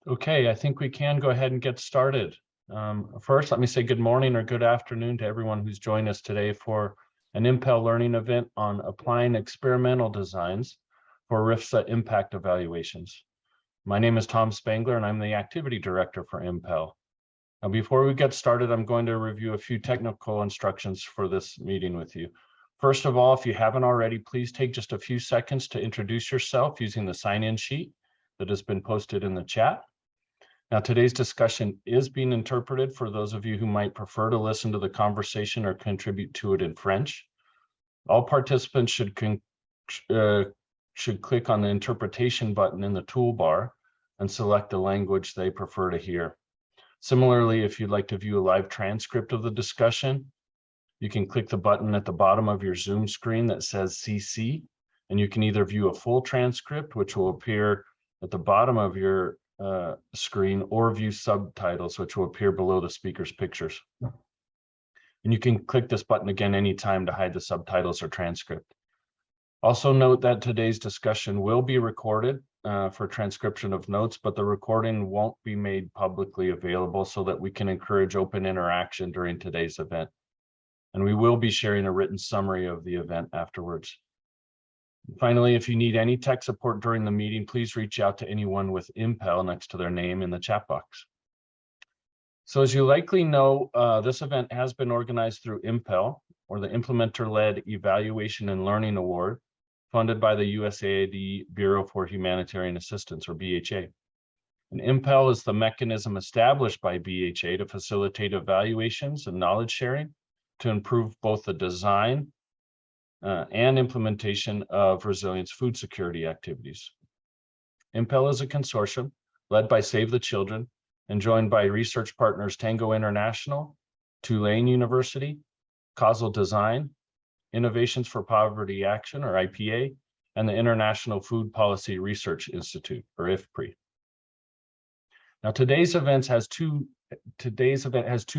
Okay, I think we can go ahead and get started. First, let me say good morning or good afternoon to everyone who's joined us today for an IMPEL learning event on applying experimental designs for RIFSA impact evaluations. My name is Tom Spangler, and I'm the activity director for IMPEL. Now, before we get started, I'm going to review a few technical instructions for this meeting with you. First of all, if you haven't already, please take just a few seconds to introduce yourself using the sign-in sheet that has been posted in the chat. Now, today's discussion is being interpreted for those of you who might prefer to listen to the conversation or contribute to it in French. All participants should click on the interpretation button in the toolbar and select the language they prefer to hear. Similarly, if you'd like to view a live transcript of the discussion, you can click the button at the bottom of your Zoom screen that says CC, and you can either view a full transcript, which will appear at the bottom of your screen, or view subtitles, which will appear below the speaker's pictures. And you can click this button again anytime to hide the subtitles or transcript. Also note that today's discussion will be recorded for transcription of notes, but the recording won't be made publicly available so that we can encourage open interaction during today's event. And we will be sharing a written summary of the event afterwards. Finally, if you need any tech support during the meeting, please reach out to anyone with IMPEL next to their name in the chat box. So as you likely know, this event has been organized through IMPEL, or the Implementer-Led Evaluation and Learning Award, funded by the USAID Bureau for Humanitarian Assistance, or BHA. And IMPEL is the mechanism established by BHA to facilitate evaluations and knowledge sharing to improve both the design and implementation of resilience food security activities. IMPEL is a consortium led by Save the Children and joined by research partners Tango International, Tulane University, Causal Design, Innovations for Poverty Action, or IPA, and the International Food Policy Research Institute, or IFPRI. Now, today's event has two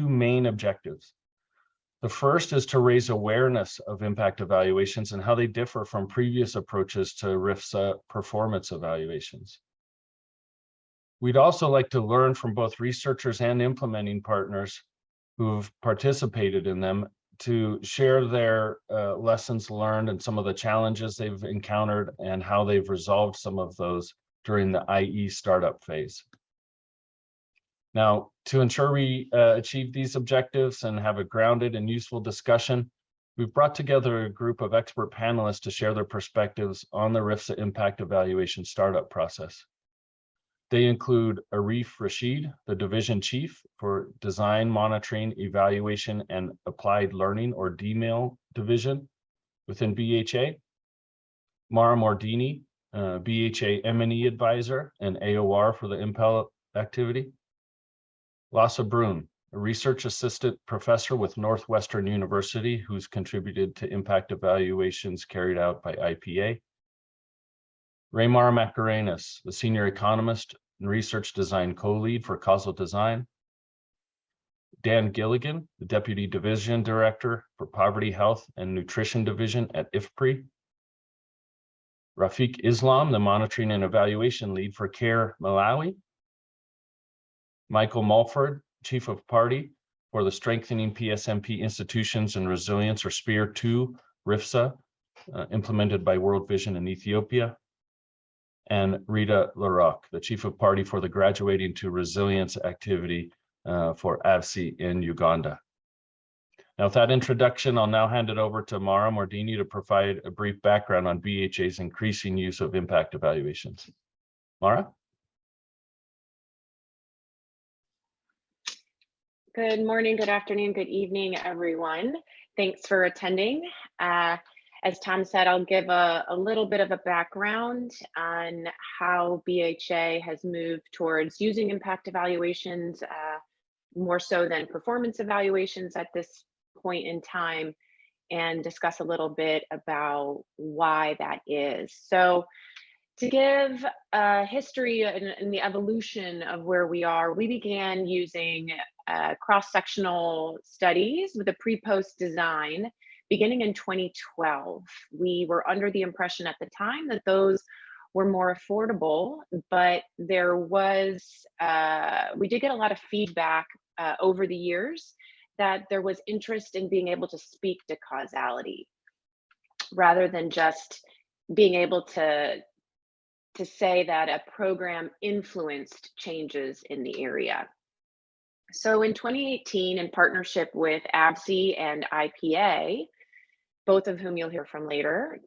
main objectives. The first is to raise awareness of impact evaluations and how they differ from previous approaches to RIFSA performance evaluations. We'd also like to learn from both researchers and implementing partners who've participated in them to share their lessons learned and some of the challenges they've encountered and how they've resolved some of those during the IE startup phase. Now, to ensure we achieve these objectives and have a grounded and useful discussion, we've brought together a group of expert panelists to share their perspectives on the RIFSA impact evaluation startup process. They include Arif Rashid, the Division Chief for Design, Monitoring, Evaluation, and Applied Learning, or DMAIL Division within BHA, Mara Mordini, BHA M&E Advisor and AOR for the IMPEL activity, Lasse Brun, a research assistant professor with Northwestern University who's contributed to impact evaluations carried out by IPA. Raymar Macarenas, the senior economist and research design co-lead for Causal Design. Dan Gilligan, the deputy division director for Poverty, Health, and Nutrition Division at IFPRI. Rafiq Islam, the monitoring and evaluation lead for CARE Malawi. Michael Mulford, Chief of Party for the Strengthening PSMP Institutions and Resilience, or SPEAR-2 RIFSA, implemented by World Vision in Ethiopia. And Rita Larocque, the Chief of Party for the Graduating to Resilience activity for AVSI in Uganda. Now, with that introduction, I'll now hand it over to Mara Mordini to provide a brief background on BHA's increasing use of impact evaluations. Mara? Good morning, good afternoon, good evening, everyone. Thanks for attending. As Tom said, I'll give a little bit of a background on how BHA has moved towards using impact evaluations more so than performance evaluations at this point in time, and discuss a little bit about why that is. So to give a history and the evolution of where we are, we began using cross-sectional studies with a pre-post design beginning in 2012. We were under the impression at the time that those were more affordable, but there was, we did get a lot of feedback over the years that there was interest in being able to speak to causality rather than just being able to say that a program influenced changes in the area. So in 2018, in partnership with ABSI and IPA, both of whom you'll hear from later,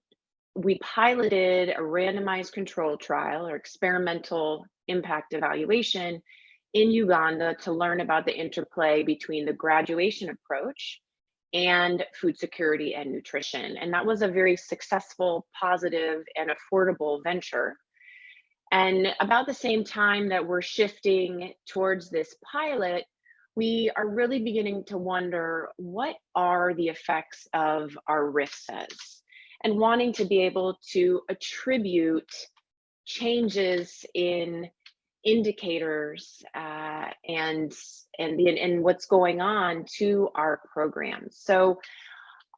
we piloted a randomized control trial or experimental impact evaluation in Uganda to learn about the interplay between the graduation approach and food security and nutrition. And that was a very successful, positive, and affordable venture. And about the same time that we're shifting towards this pilot, we are really beginning to wonder, what are the effects of our RIFSAs? And wanting to be able to attribute changes in indicators and what's going on to our programs. So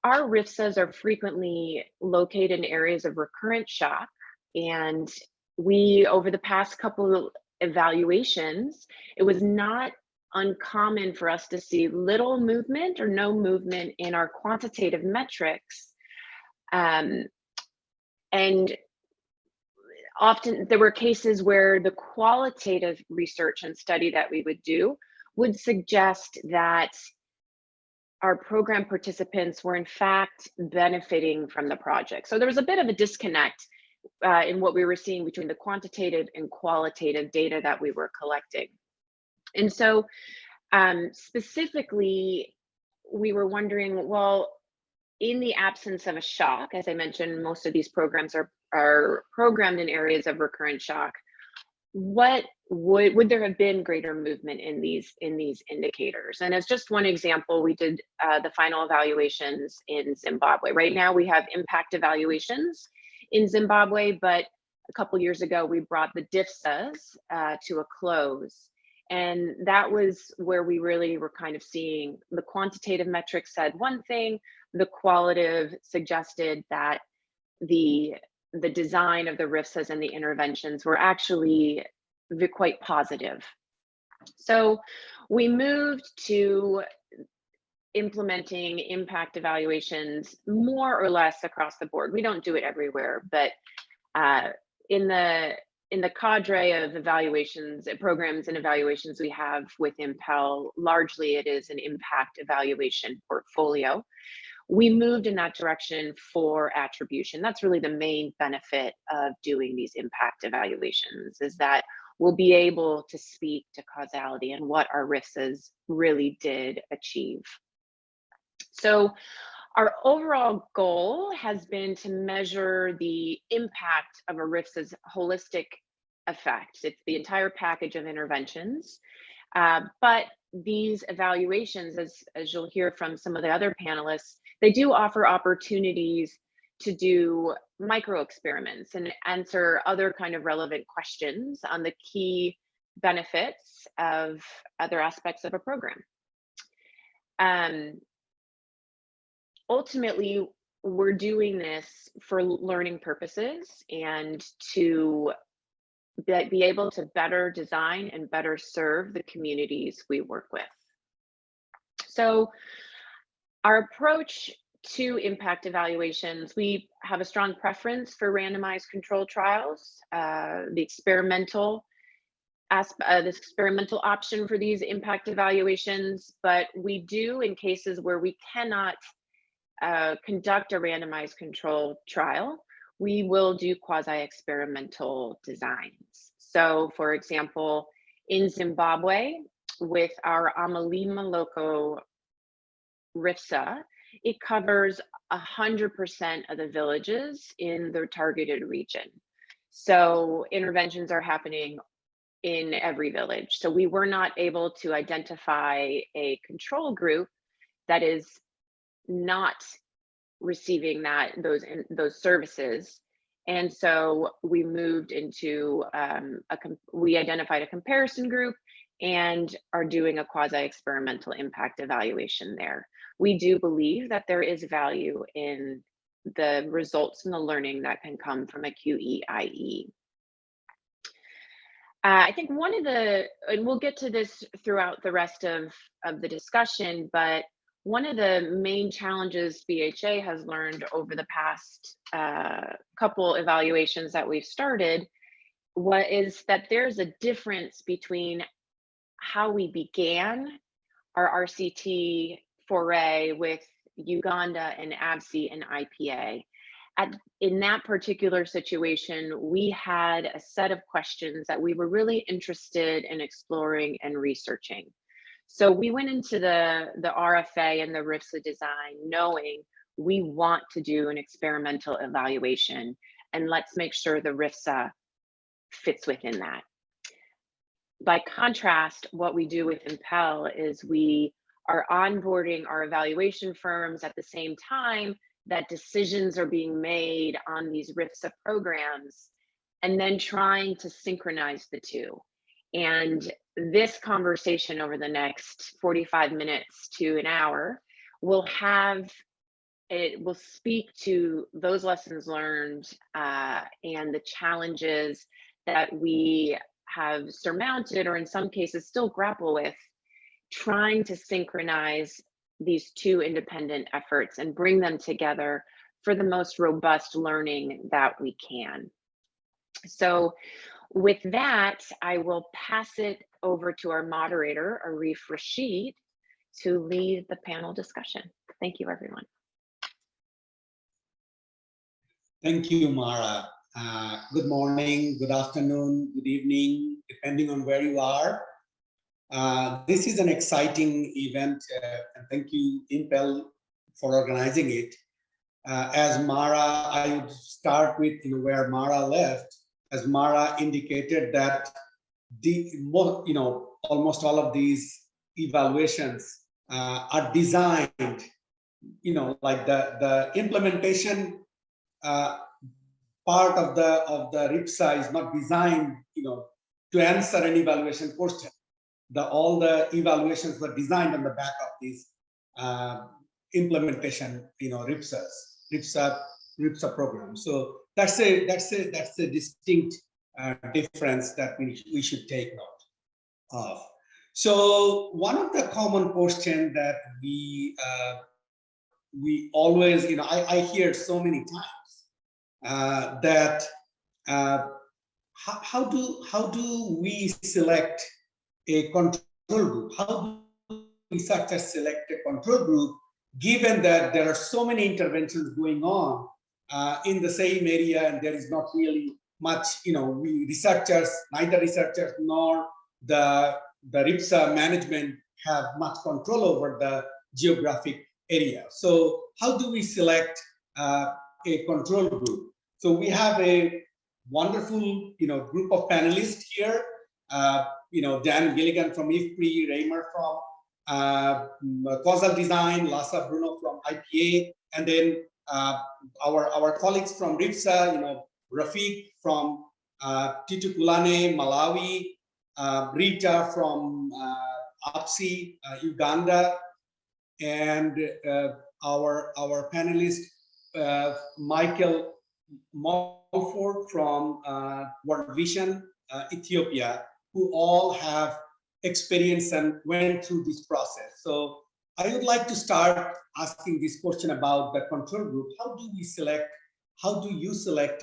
our RIFSAs are frequently located in areas of recurrent shock, and we, over the past couple of evaluations, it was not uncommon for us to see little movement or no movement in our quantitative metrics. And often there were cases where the qualitative research and study that we would do would suggest that our program participants were in fact benefiting from the project. So there was a bit of a disconnect in what we were seeing between the quantitative and qualitative data that we were collecting. And so specifically, we were wondering, well, in the absence of a shock, as I mentioned, most of these programs are programmed in areas of recurrent shock. What would there have been greater movement in these indicators? And as just one example, we did the final evaluations in Zimbabwe. Right now we have impact evaluations in Zimbabwe, but a couple years ago we brought the DIFSAs to a close. And that was where we really were kind of seeing the quantitative metrics said one thing, the qualitative suggested that the design of the RIFSAs and the interventions were actually quite positive. So we moved to implementing impact evaluations more or less across the board. We don't do it everywhere, but in the cadre of evaluations, programs and evaluations we have with IMPEL, largely it is an impact evaluation portfolio. We moved in that direction for attribution. That's really the main benefit of doing these impact evaluations, is that we'll be able to speak to causality and what our RIFSAs really did achieve. So our overall goal has been to measure the impact of a RIFSA's holistic effects. It's the entire package of interventions. But these evaluations, as you'll hear from some of the other panelists, they do offer opportunities to do micro experiments and answer other kind of relevant questions on the key benefits of other aspects of a program. Ultimately, we're doing this for learning purposes and to be able to better design and better serve the communities we work with. So our approach to impact evaluations, we have a strong preference for randomized controlled trials. The experimental option for these impact evaluations, but we do, in cases where we cannot conduct a randomized control trial, we will do quasi-experimental designs. So for example, in Zimbabwe, with our Amalima Loco RIFSA, it covers 100% of the villages in the targeted region. So interventions are happening in every village. So we were not able to identify a control group that is not receiving those services. And so we moved into, we identified a comparison group and are doing a quasi-experimental impact evaluation there. We do believe that there is value in the results and the learning that can come from a QE-IE. I think one of the, and we'll get to this throughout the rest of the discussion, but one of the main challenges BHA has learned over the past couple evaluations that we've started, what is that there's a difference between how we began our RCT foray with Uganda and ABSI and IPA. In that particular situation, we had a set of questions that we were really interested in exploring and researching. So we went into the RFA and the RIFSA design knowing we want to do an experimental evaluation, and let's make sure the RIFSA fits within that. By contrast, what we do with IMPEL is we are onboarding our evaluation firms at the same time that decisions are being made on these RIFSA programs, and then trying to synchronize the two. And this conversation over the next 45 minutes to an hour will speak to those lessons learned and the challenges that we have surmounted, or in some cases still grapple with, trying to synchronize these two independent efforts and bring them together for the most robust learning that we can. So with that, I will pass it over to our moderator, Arif Rashid, to lead the panel discussion. Thank you, everyone. Thank you, Mara. Good morning, good afternoon, good evening, depending on where you are. This is an exciting event, and thank you, IMPEL, for organizing it. As Mara, I would start with where Mara left. As Mara indicated that almost all of these evaluations are designed, like the implementation part of the RIFSA is not designed, to answer an evaluation question. All the evaluations were designed on the back of these implementation, RIFSA program. So that's a distinct difference that we should take note of. So one of the common questions that we always, I hear so many times that how do we select a control group? How do researchers select a control group, given that there are so many interventions going on in the same area, and there is not really much, neither researchers nor the RIFSA management have much control over the geographic area. So how do we select a control group? So we have a wonderful, group of panelists here. Dan Gilligan from IFPRI, Raymer from Causal Design, Lassa Bruno from IPA, and then our colleagues from RIFSA, Rafiq from Titukulane, Malawi, Rita from APSI, Uganda, and our panelist, Michael Mulford from World Vision, Ethiopia, who all have experience and went through this process. So I would like to start asking this question about the control group. How do you select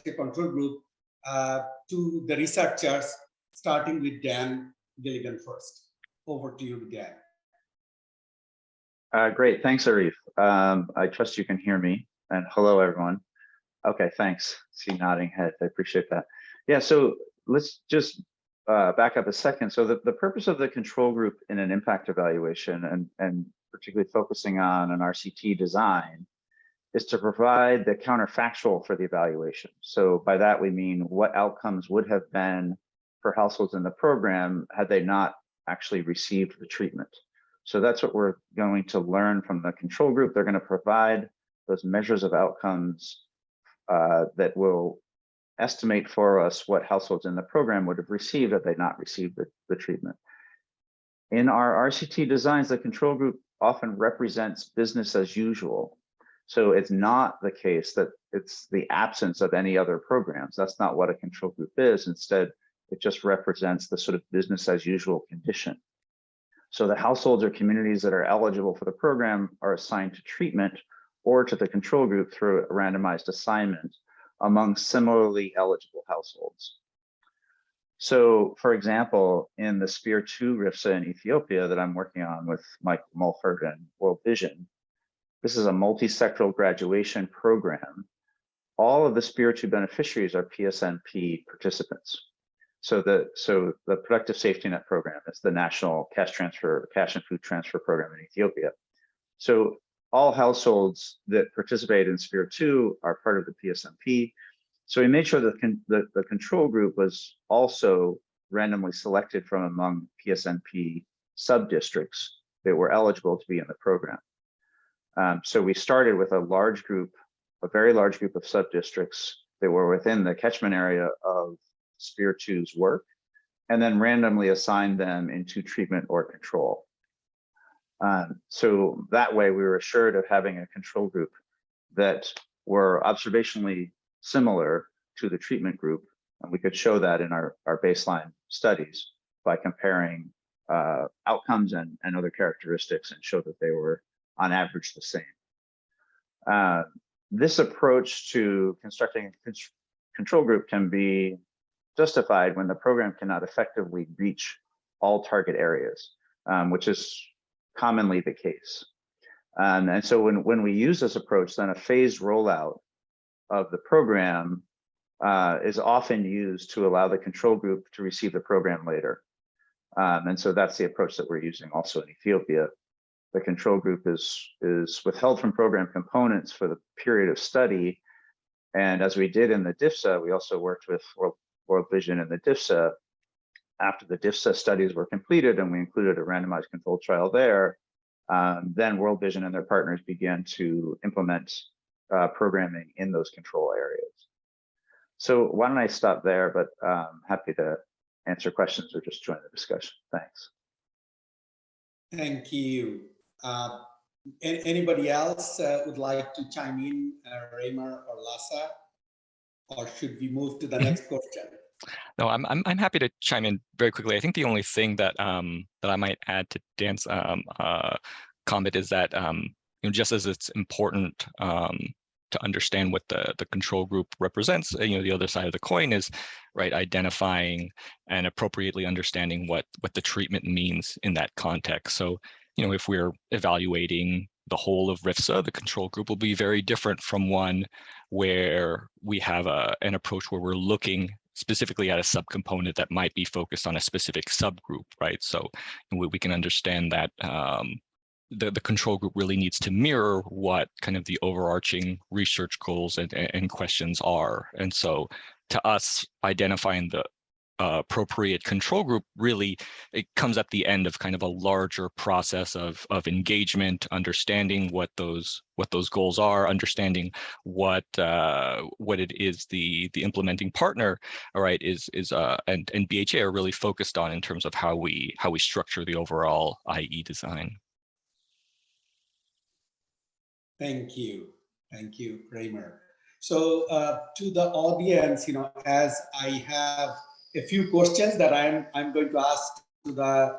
a control group to the researchers, starting with Dan Gilligan first? Over to you, Dan. Great, thanks, Arif. I trust you can hear me, and hello, everyone. Okay, thanks. See nodding heads, I appreciate that. Yeah, so let's just back up a second. So the purpose of the control group in an impact evaluation, and particularly focusing on an RCT design, is to provide the counterfactual for the evaluation. So by that we mean what outcomes would have been for households in the program had they not actually received the treatment. So that's what we're going to learn from the control group. They're going to provide those measures of outcomes that will estimate for us what households in the program would have received had they not received the treatment. In our RCT designs, the control group often represents business as usual. So it's not the case that it's the absence of any other programs. That's not what a control group is. Instead, It just represents the sort of business as usual condition. So the households or communities that are eligible for the program are assigned to treatment or to the control group through a randomized assignment among similarly eligible households. So, for example, in the SPEAR 2 RIFSA in Ethiopia that I'm working on with Michael Mulford and World Vision, this is a multi-sectoral graduation program. All of the SPEAR 2 beneficiaries are PSNP participants. So the Productive Safety Net program is the national cash and food transfer program in Ethiopia. So all households that participate in SPEAR 2 are part of the PSNP. So we made sure that the control group was also randomly selected from among PSNP sub-districts that were eligible to be in the program. So we started with a very large group of sub-districts that were within the catchment area of SPEAR 2's work, and then randomly assigned them into treatment or control. So that way we were assured of having a control group that were observationally similar to the treatment group, and we could show that in our baseline studies by comparing outcomes and other characteristics, and show that they were on average the same. This approach to constructing a control group can be justified when the program cannot effectively reach all target areas, which is commonly the case. And so when we use this approach, then a phased rollout of the program is often used to allow the control group to receive the program later. And so that's the approach that we're using also in Ethiopia. The control group is withheld from program components for the period of study. And as we did in the DIFSA, we also worked with World Vision in the DIFSA. After the DIFSA studies were completed and we included a randomized controlled trial there, then World Vision and their partners began to implement programming in those control areas. So why don't I stop there, but happy to answer questions or just join the discussion. Thanks. Thank you. Anybody else would like to chime in, Raymer or Lhasa? Or should we move to the next question? No, I'm happy to chime in very quickly. I think the only thing that that I might add to Dan's comment is that just as it's important to understand what the control group represents, the other side of the coin is identifying and appropriately understanding what the treatment means in that context. So if we're evaluating the whole of RIFSA, the control group will be very different from one where we have an approach where we're looking specifically at a subcomponent that might be focused on a specific subgroup, right? So we can understand that the control group really needs to mirror what kind of the overarching research goals and questions are. And so to us, identifying the appropriate control group, really, it comes at the end of kind of a larger process of engagement, understanding what those goals are, understanding what it is the implementing partner, all right, is and BHA are really focused on in terms of how we structure the overall IE design. Thank you, Raymer. So to the audience, as I have a few questions that I'm going to ask to the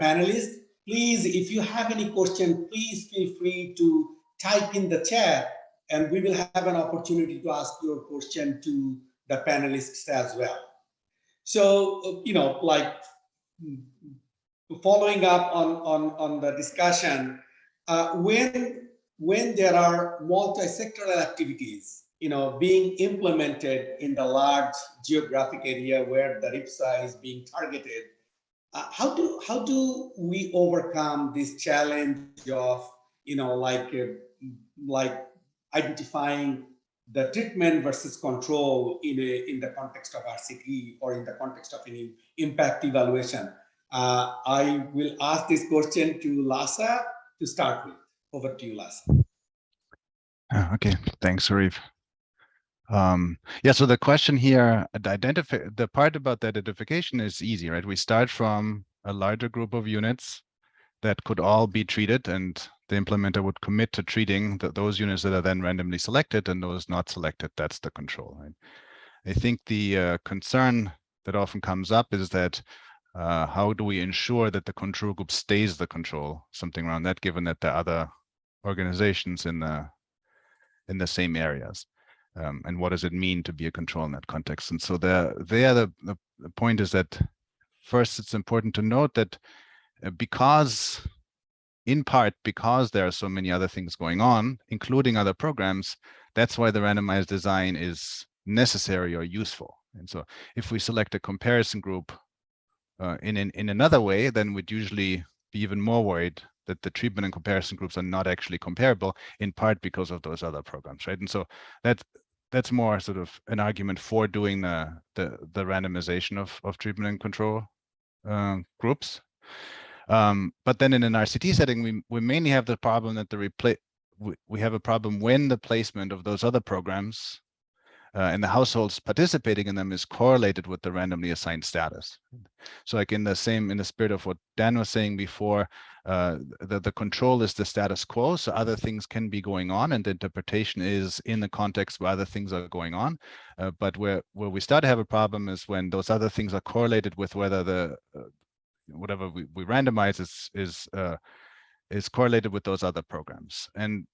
panelists. Please, if you have any question, please feel free to type in the chat, and we will have an opportunity to ask your question to the panelists as well. So, following up on the discussion, when there are multi-sectoral activities, being implemented in the large geographic area where the RIFSA is being targeted, how do we overcome this challenge of, identifying the treatment versus control in the context of RCT or in the context of any impact evaluation? I will ask this question to Lhasa to start with. Over to you, Lhasa. Okay, thanks, Arif. Yeah, so the question here, the part about the identification is easy, right? We start from a larger group of units that could all be treated, and the implementer would commit to treating those units that are then randomly selected, and those not selected, that's the control, right? I think the concern that often comes up is that how do we ensure that the control group stays the control, something around that, given that there are other organizations in the same areas, and what does it mean to be a control in that context? And so the point is that first, it's important to note that because there are so many other things going on, including other programs, that's why the randomized design is necessary or useful. And so if we select a comparison group in another way, then we'd usually be even more worried that the treatment and comparison groups are not actually comparable, in part because of those other programs, right? And so that's more sort of an argument for doing the randomization of treatment and control groups. But then in an RCT setting, we mainly have the problem that we have a problem when the placement of those other programs and the households participating in them is correlated with the randomly assigned status. So like in the spirit of what Dan was saying before, the control is the status quo, so other things can be going on, and the interpretation is in the context where other things are going on. But where we start to have a problem is when those other things are correlated with whether the whatever we randomize is correlated with those other programs. And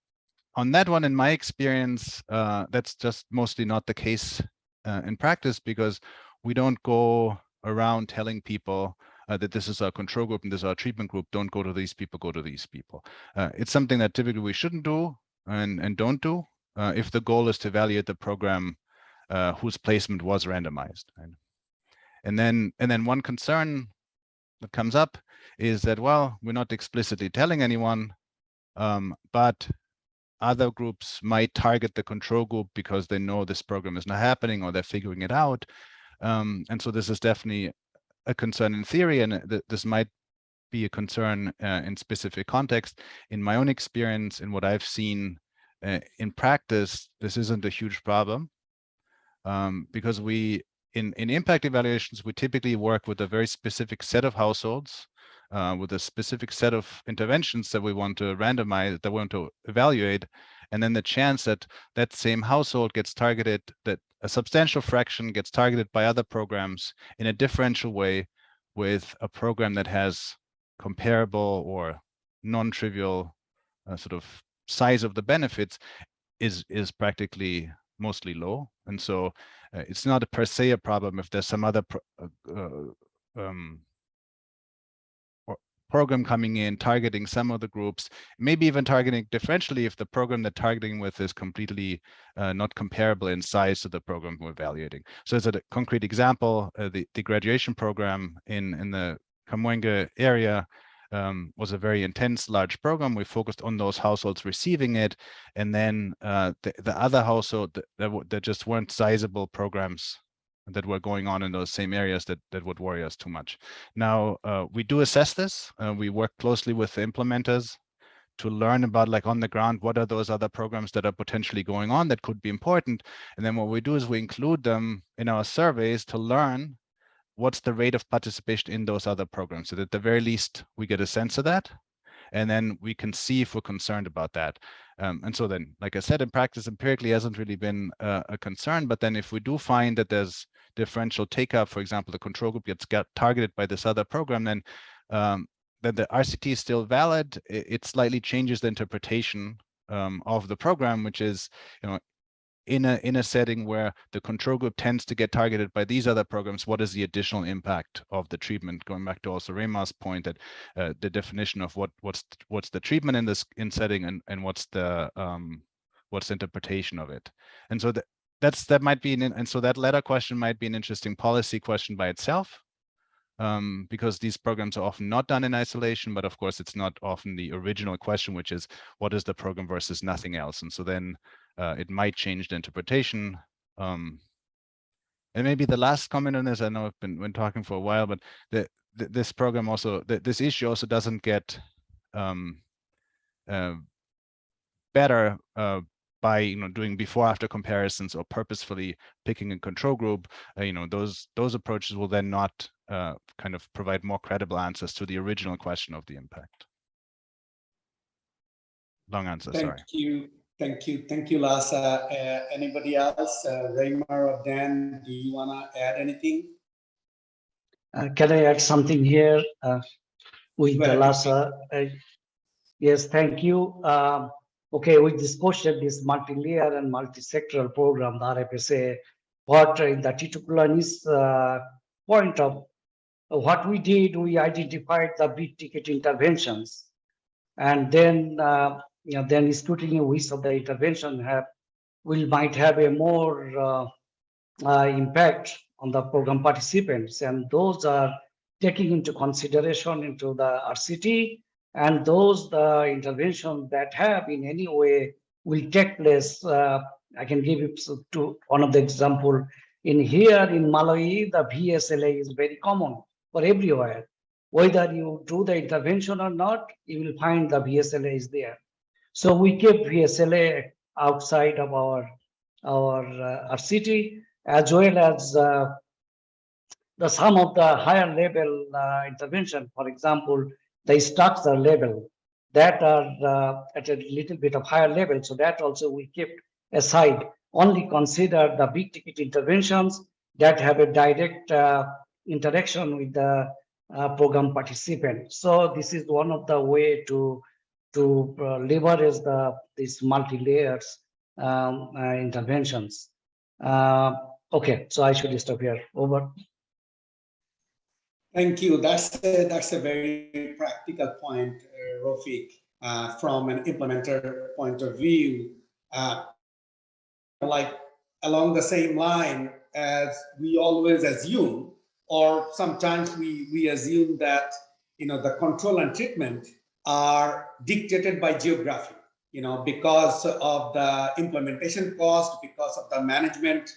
on that one, in my experience, that's just mostly not the case in practice, because we don't go around telling people that this is our control group and this is our treatment group. Don't go to these people, go to these people. It's something that typically we shouldn't do and don't do if the goal is to evaluate the program whose placement was randomized. Right? And then one concern that comes up is that, well, we're not explicitly telling anyone, but other groups might target the control group because they know this program is not happening or they're figuring it out. And so this is definitely a concern in theory, and this might be a concern in specific context. In my own experience, in what I've seen in practice, this isn't a huge problem because in impact evaluations, we typically work with a very specific set of households with a specific set of interventions that we want to randomize, that we want to evaluate. And then the chance that that same household gets targeted, that a substantial fraction gets targeted by other programs in a differential way with a program that has comparable or non-trivial sort of size of the benefits is practically mostly low. And so it's not per se a problem if there's some other program coming in, targeting some of the groups, maybe even targeting differentially if the program they're targeting with is completely not comparable in size to the program we're evaluating. So as a concrete example, the graduation program in the Kamwenga area was a very intense, large program. We focused on those households receiving it, and then the other household, there just weren't sizable programs that were going on in those same areas that would worry us too much. Now, we do assess this. We work closely with the implementers to learn about, like, on the ground, what are those other programs that are potentially going on that could be important. And then what we do is we include them in our surveys to learn what's the rate of participation in those other programs, so that at the very least we get a sense of that, and then we can see if we're concerned about that. And so then, like I said, in practice, empirically hasn't really been a concern, but then if we do find that there's differential take-up, for example, the control group gets targeted by this other program, then the RCT is still valid. It slightly changes the interpretation of the program, which is, in a setting where the control group tends to get targeted by these other programs, what is the additional impact of the treatment? Going back to also Remar's point that the definition of what's the treatment in this setting and what's the interpretation of it. And so that might be and so that latter question might be an interesting policy question by itself, because these programs are often not done in isolation, but of course it's not often the original question, which is what is the program versus nothing else. And so then it might change the interpretation. And maybe the last comment on this, I know I've been talking for a while, but this program also, this issue also doesn't get better by doing before-after comparisons or purposefully picking a control group. Those approaches will then not kind of provide more credible answers to the original question of the impact. Long answer, sorry. Thank you, Lhasa. Anybody else? Raymar or Dan, do you want to add anything? Can I add something here with the Well, Lhasa? Yes, thank you. Okay, with this question, this multi-layer and multi-sectoral program, the RFSA, what in the Titukulani's point of what we did, we identified the big ticket interventions, and then then scrutiny which of the intervention might have a more impact on the program participants, and those are taking into consideration into the RCT, and those the interventions that have in any way will take place. I can give you to one of the example. In here in Malawi, the VSLA is very common for everywhere. Whether you do the intervention or not, you will find the VSLA is there. So we keep VSLA outside of our RCT, as well as the some of the higher level intervention, for example, the structure level that are at a little bit of higher level. So that also we kept aside, only consider the big ticket interventions that have a direct interaction with the program participant. So this is one of the way to leverage these multi-layers interventions. Okay, so I should stop here. Over. Thank you. That's a very practical point, Rafik, from an implementer point of view. Like along the same line as we always assume, or sometimes we assume that the control and treatment are dictated by geography, because of the implementation cost, because of the management,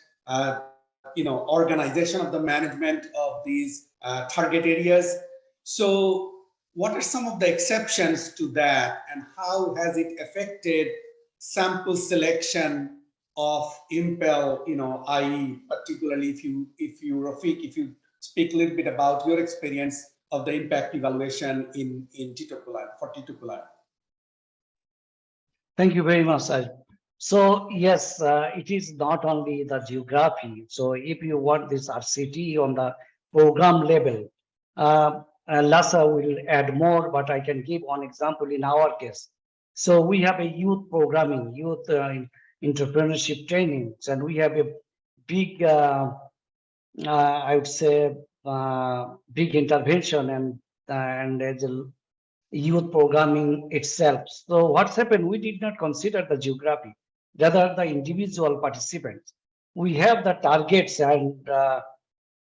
organization of the management of these target areas. So what are some of the exceptions to that, and how has it affected sample selection of IMPEL, i.e. particularly if you, Rafik, if you speak a little bit about your experience of the impact evaluation in Titukulan. Thank you very much, Saj. So yes, it is not only the geography. So if you want this RCT on the program level, Lhasa will add more, but I can give one example in our case. So we have a youth programming, youth entrepreneurship trainings, and we have a big, I would say, big intervention and as a youth programming itself. So what's happened, we did not consider the geography, rather the individual participants. We have the targets and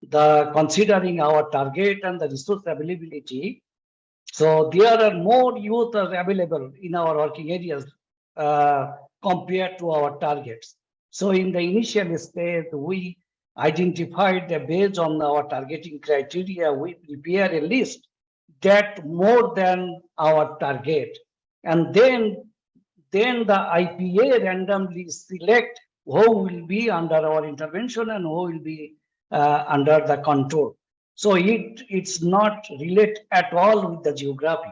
the considering our target and the resource availability. So there are more youth are available in our working areas compared to our targets. So in the initial stage, we identified that based on our targeting criteria, we prepare a list that more than our target. And then the IPA randomly select who will be under our intervention and who will be under the control. So it's not related at all with the geography,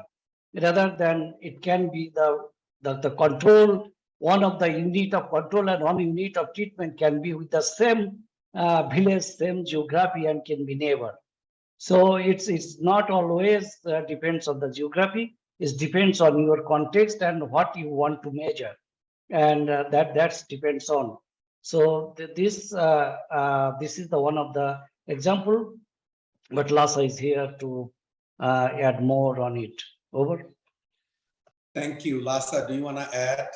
rather than it can be the control, one of the unit of control and one unit of treatment can be with the same village, same geography, and can be neighbor. So it's not always depends on the geography. It depends on your context and what you want to measure, and that depends on. So this is the one of the example, but Lhasa is here to add more on it. Over. Thank you, Lhasa. Do you want to add?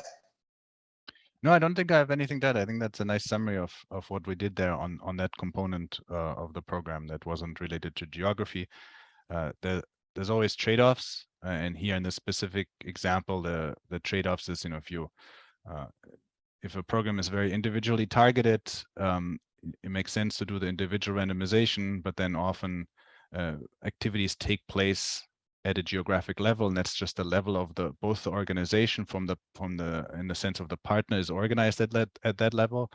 No, I don't think I have anything to add. I think that's a nice summary of what we did there on that component of the program that wasn't related to geography. There's always trade-offs, and here in this specific example, the trade-offs is, if a program is very individually targeted, it makes sense to do the individual randomization, but then often activities take place at a geographic level, and that's just the level of both the organization in the sense of the partner is organized at that level,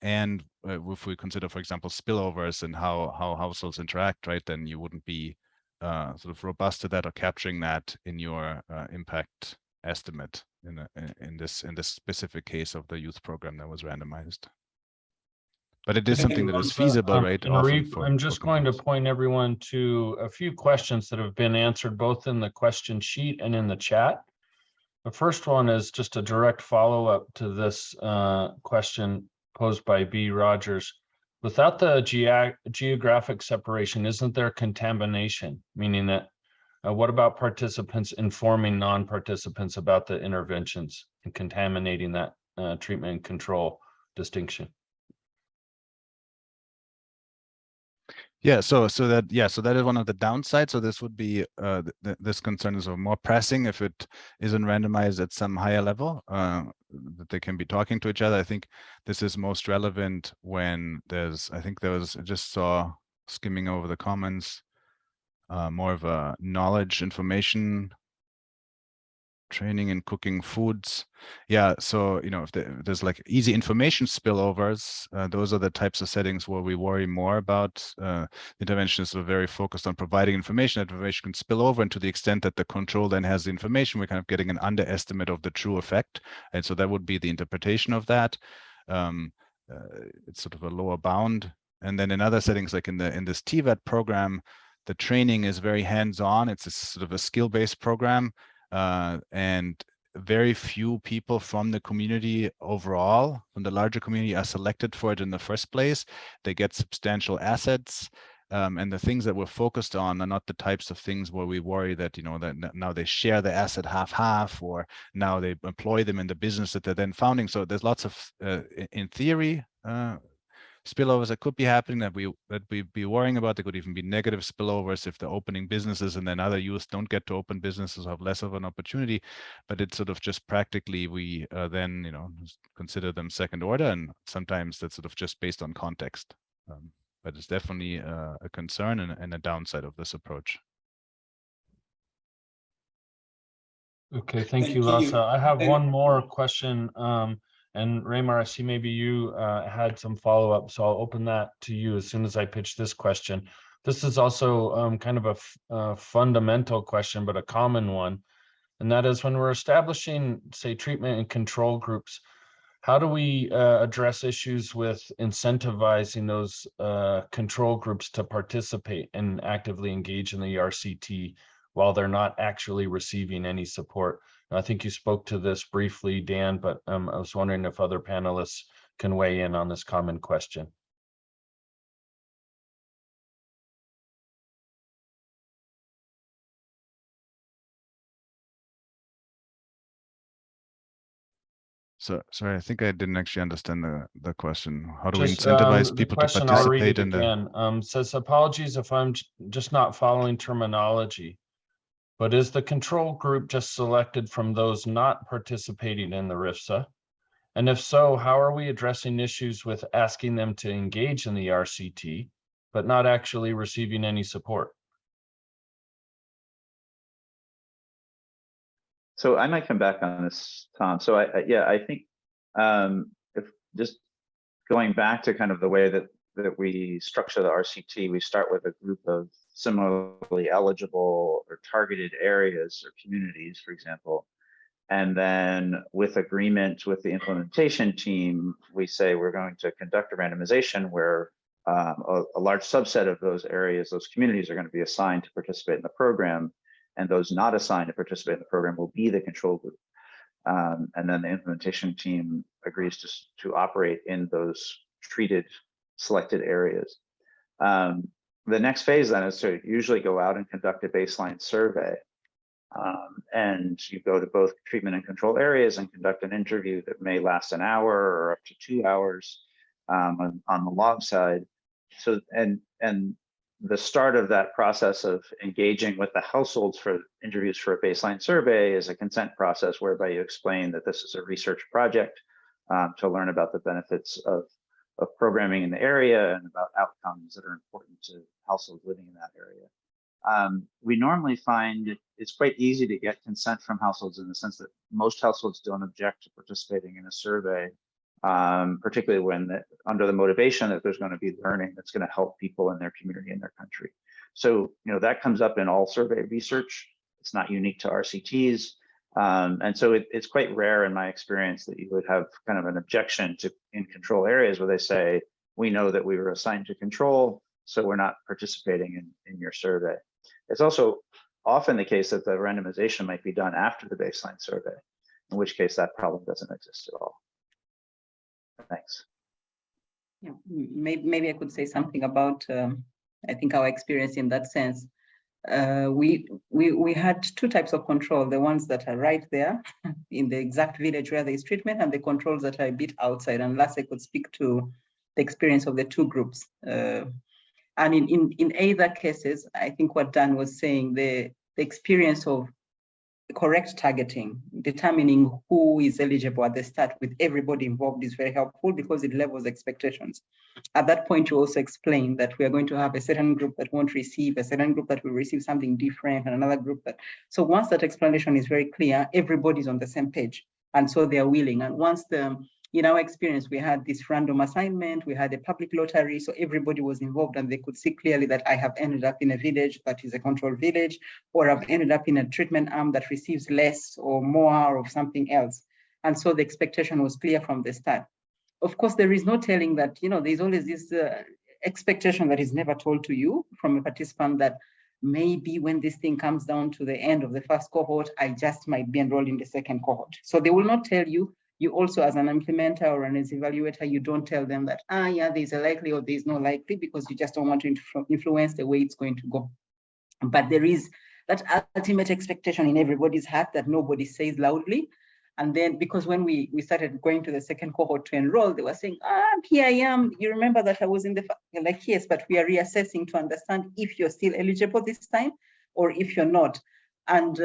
and if we consider, for example, spillovers and how households interact, right, then you wouldn't be sort of robust to that or capturing that in your impact estimate in this specific case of the youth program that was randomized. But it is something that is feasible, right? And often Reeve, I'm just going to companies. point everyone to a few questions that have been answered both in the question sheet and in the chat. The first one is just a direct follow-up to this question posed by B. Rogers. Without the geographic separation, isn't there contamination? Meaning that what about participants informing non-participants about the interventions and contaminating that treatment and control distinction? Yeah, so that is one of the downsides. So this would be this concern is more pressing if it isn't randomized at some higher level that they can be talking to each other. I think this is most relevant when there's, I just saw skimming over the comments, more of a knowledge information training in cooking foods. Yeah, so if there's like easy information spillovers, those are the types of settings where we worry more about. Interventionists are very focused on providing information. That information can spill over, and to the extent that the control then has the information, we're kind of getting an underestimate of the true effect. And so that would be the interpretation of that. It's sort of a lower bound. And then in other settings, like in this TVET program, the training is very hands-on. It's a sort of a skill-based program. And very few people from the community overall, from the larger community, are selected for it in the first place. They get substantial assets, and the things that we're focused on are not the types of things where we worry that that now they share the asset half, or now they employ them in the business that they're then founding. So there's lots of, in theory, spillovers that could be happening that we'd be worrying about. There could even be negative spillovers if they're opening businesses and then other youth don't get to open businesses, have less of an opportunity. But it's sort of just practically we then consider them second order, and sometimes that's sort of just based on context. But it's definitely a concern and a downside of this approach. Okay, thank you, Lasse. I have one more question. And Raymar, I see maybe you had some follow-up, so I'll open that to you as soon as I pitch this question. This is also kind of a fundamental question, but a common one. And that is, when we're establishing, say, treatment and control groups, how do we address issues with incentivizing those control groups to participate and actively engage in the RCT while they're not actually receiving any support? I think you spoke to this briefly, Dan, but I was wondering if other panelists can weigh in on this common question. So sorry, I think I didn't actually understand the question. How do we incentivize people to participate I'll read it in the again. Says, apologies if I'm just not following terminology, but is the control group just selected from those not participating in the RIFSA? And if so, how are we addressing issues with asking them to engage in the RCT, but not actually receiving any support? So I might come back on this, Tom. So I think if just going back to kind of the way that we structure the RCT, we start with a group of similarly eligible or targeted areas or communities, for example. And then with agreement with the implementation team, we say we're going to conduct a randomization where a large subset of those areas, those communities, are going to be assigned to participate in the program, and those not assigned to participate in the program will be the control group. And then the implementation team agrees to operate in those treated, selected areas. The next phase then is to usually go out and conduct a baseline survey. And you go to both treatment and control areas and conduct an interview that may last an hour or up to 2 hours on the log side. So, and the start of that process of engaging with the households for interviews for a baseline survey is a consent process whereby you explain that this is a research project to learn about the benefits of programming in the area and about outcomes that are important to households living in that area. We normally find it's quite easy to get consent from households in the sense that most households don't object to participating in a survey, particularly when under the motivation that there's going to be learning that's going to help people in their community and their country. So, that comes up in all survey research. It's not unique to RCTs. And so it's quite rare in my experience that you would have kind of an objection to in control areas where they say, we know that we were assigned to control, so we're not participating in your survey. It's also often the case that the randomization might be done after the baseline survey, in which case that problem doesn't exist at all. Thanks. Yeah, maybe I could say something about, I think, our experience in that sense. We had two types of control, the ones that are right there in the exact village where there is treatment, and the controls that are a bit outside. And last I could speak to the experience of the two groups. And in either cases, I think what Dan was saying, the experience of correct targeting, determining who is eligible at the start with everybody involved is very helpful because it levels expectations. At that point, you also explain that we are going to have a certain group that won't receive, a certain group that will receive something different, and another group that. So once that explanation is very clear, everybody's on the same page. And so they are willing. And once in our experience, we had this random assignment, we had a public lottery, so everybody was involved and they could see clearly that I have ended up in a village that is a controlled village, or I've ended up in a treatment arm that receives less or more of something else. And so the expectation was clear from the start. Of course, there is no telling that, there's always this expectation that is never told to you from a participant that maybe when this thing comes down to the end of the first cohort, I just might be enrolled in the second cohort. So they will not tell you. You also, as an implementer or an evaluator, you don't tell them that, yeah, there's a likely or there's no likely, because you just don't want to influence the way it's going to go. But there is that ultimate expectation in everybody's heart that nobody says loudly. And then, because when we started going to the second cohort to enroll, they were saying, here I am. You remember that I was in the, like, yes, but we are reassessing to understand if you're still eligible this time or if you're not. And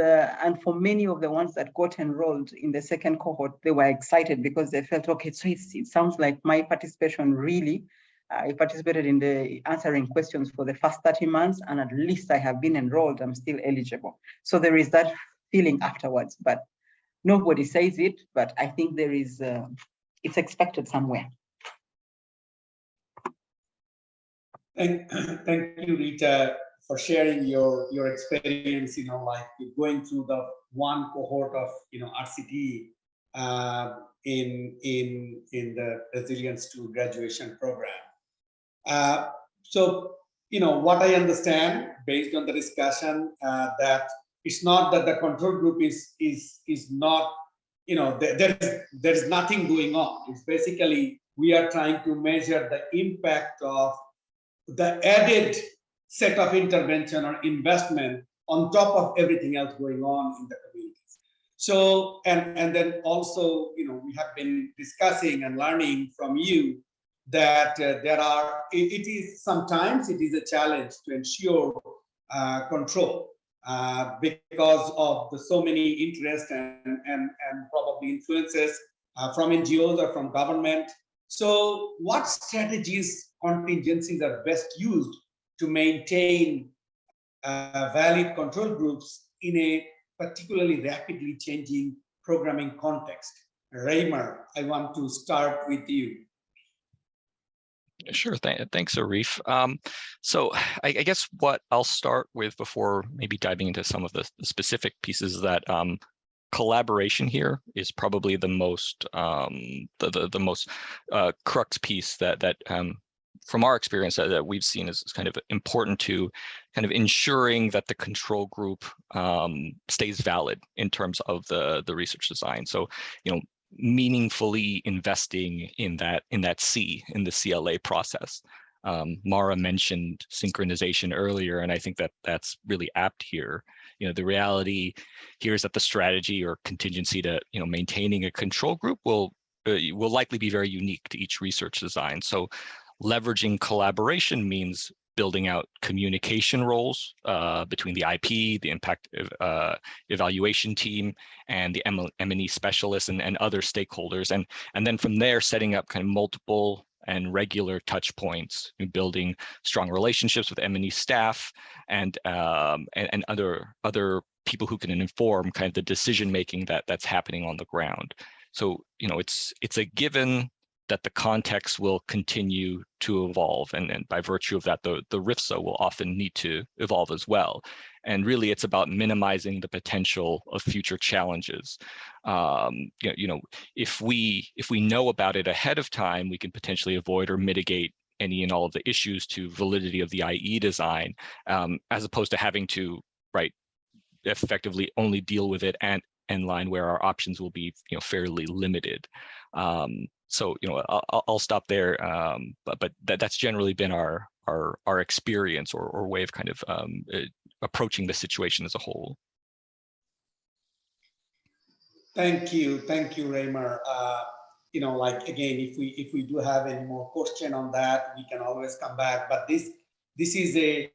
for many of the ones that got enrolled in the second cohort, they were excited because they felt, okay, so it sounds like my participation really, I participated in the answering questions for the first 30 months, and at least I have been enrolled, I'm still eligible. So there is that feeling afterwards, but nobody says it, but I think there is, it's expected somewhere. Thank you, Rita, for sharing your experience, like going through the one cohort of, RCT in the Resilience to Graduation program. So, what I understand based on the discussion, that it's not that the control group is not, there is nothing going on. It's basically, we are trying to measure the impact of the added set of intervention or investment on top of everything else going on in the communities. So, and then also, we have been discussing and learning from you that it is sometimes a challenge to ensure control because of the so many interests and probably influences from NGOs or from government. So what strategies, contingencies are best used to maintain valid control groups in a particularly rapidly changing programming context? Raymer, I want to start with you. Sure, thanks, Arif. So I guess what I'll start with before maybe diving into some of the specific pieces is that collaboration here is probably the most the most crux piece that from our experience that we've seen is kind of important to kind of ensuring that the control group stays valid in terms of the research design. So, meaningfully investing in the CLA process. Mara mentioned synchronization earlier, and I think that's really apt here. The reality here is that the strategy or contingency to maintaining a control group will likely be very unique to each research design. So leveraging collaboration means building out communication roles between the IP, the impact evaluation team, and the M&E specialists and other stakeholders. And then from there, setting up kind of multiple and regular touch points, building strong relationships with M&E staff and other people who can inform kind of the decision making that's happening on the ground. So it's a given that the context will continue to evolve, and by virtue of that, the RIFSA will often need to evolve as well. And really, it's about minimizing the potential of future challenges. If we know about it ahead of time, we can potentially avoid or mitigate any and all of the issues to validity of the IE design, as opposed to having to, right, effectively only deal with it and line where our options will be, fairly limited. So, I'll stop there. But that's generally been our experience or way of kind of approaching the situation as a whole. Thank you, Raymer. Like again, if we do have any more question on that, we can always come back. But this is a,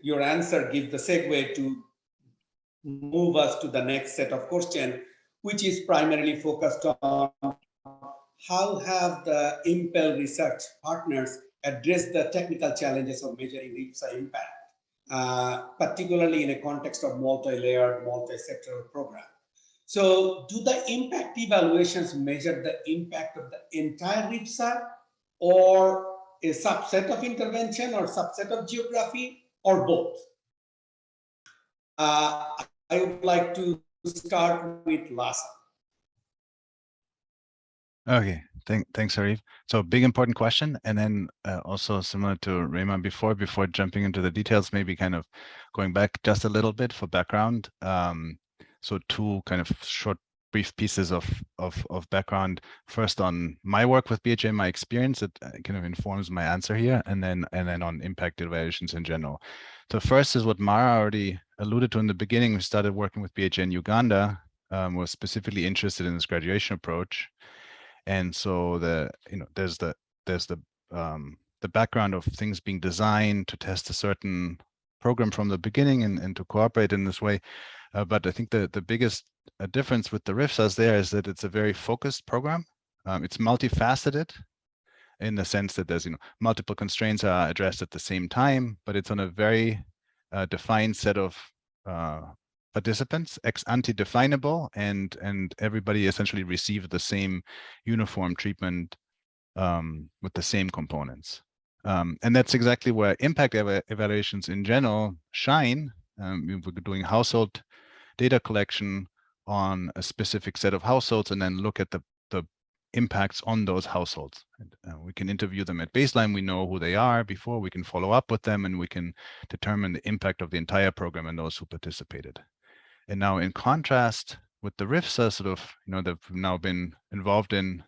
your answer gives the segue to move us to the next set of questions, which is primarily focused on how have the IMPEL research partners addressed the technical challenges of measuring RIPSA impact, particularly in a context of multi-layered, multi-sectoral program. So do the impact evaluations measure the impact of the entire RIPSA, or a subset of intervention, or subset of geography, or both? I would like to start with Lhasa. Okay, thanks, Arif. So big important question, and then also similar to Raymond before jumping into the details, maybe kind of going back just a little bit for background. So two kind of short, brief pieces of background. First on my work with BHA, my experience, it kind of informs my answer here, and then on impact evaluations in general. So first is what Mara already alluded to in the beginning. We started working with BHA in Uganda. Was specifically interested in this graduation approach. And so there's the background of things being designed to test a certain program from the beginning and to cooperate in this way. But I think the biggest difference with the RIFSAs there is that it's a very focused program. It's multifaceted in the sense that there's multiple constraints are addressed at the same time, but it's on a very defined set of participants, ex ante definable, and everybody essentially received the same uniform treatment with the same components. And that's exactly where impact evaluations in general shine. We're doing household data collection on a specific set of households and then look at the impacts on those households. We can interview them at baseline. We know who they are before. We can follow up with them, and we can determine the impact of the entire program and those who participated. And now, in contrast with the RIFSA, sort of, that we've now been involved in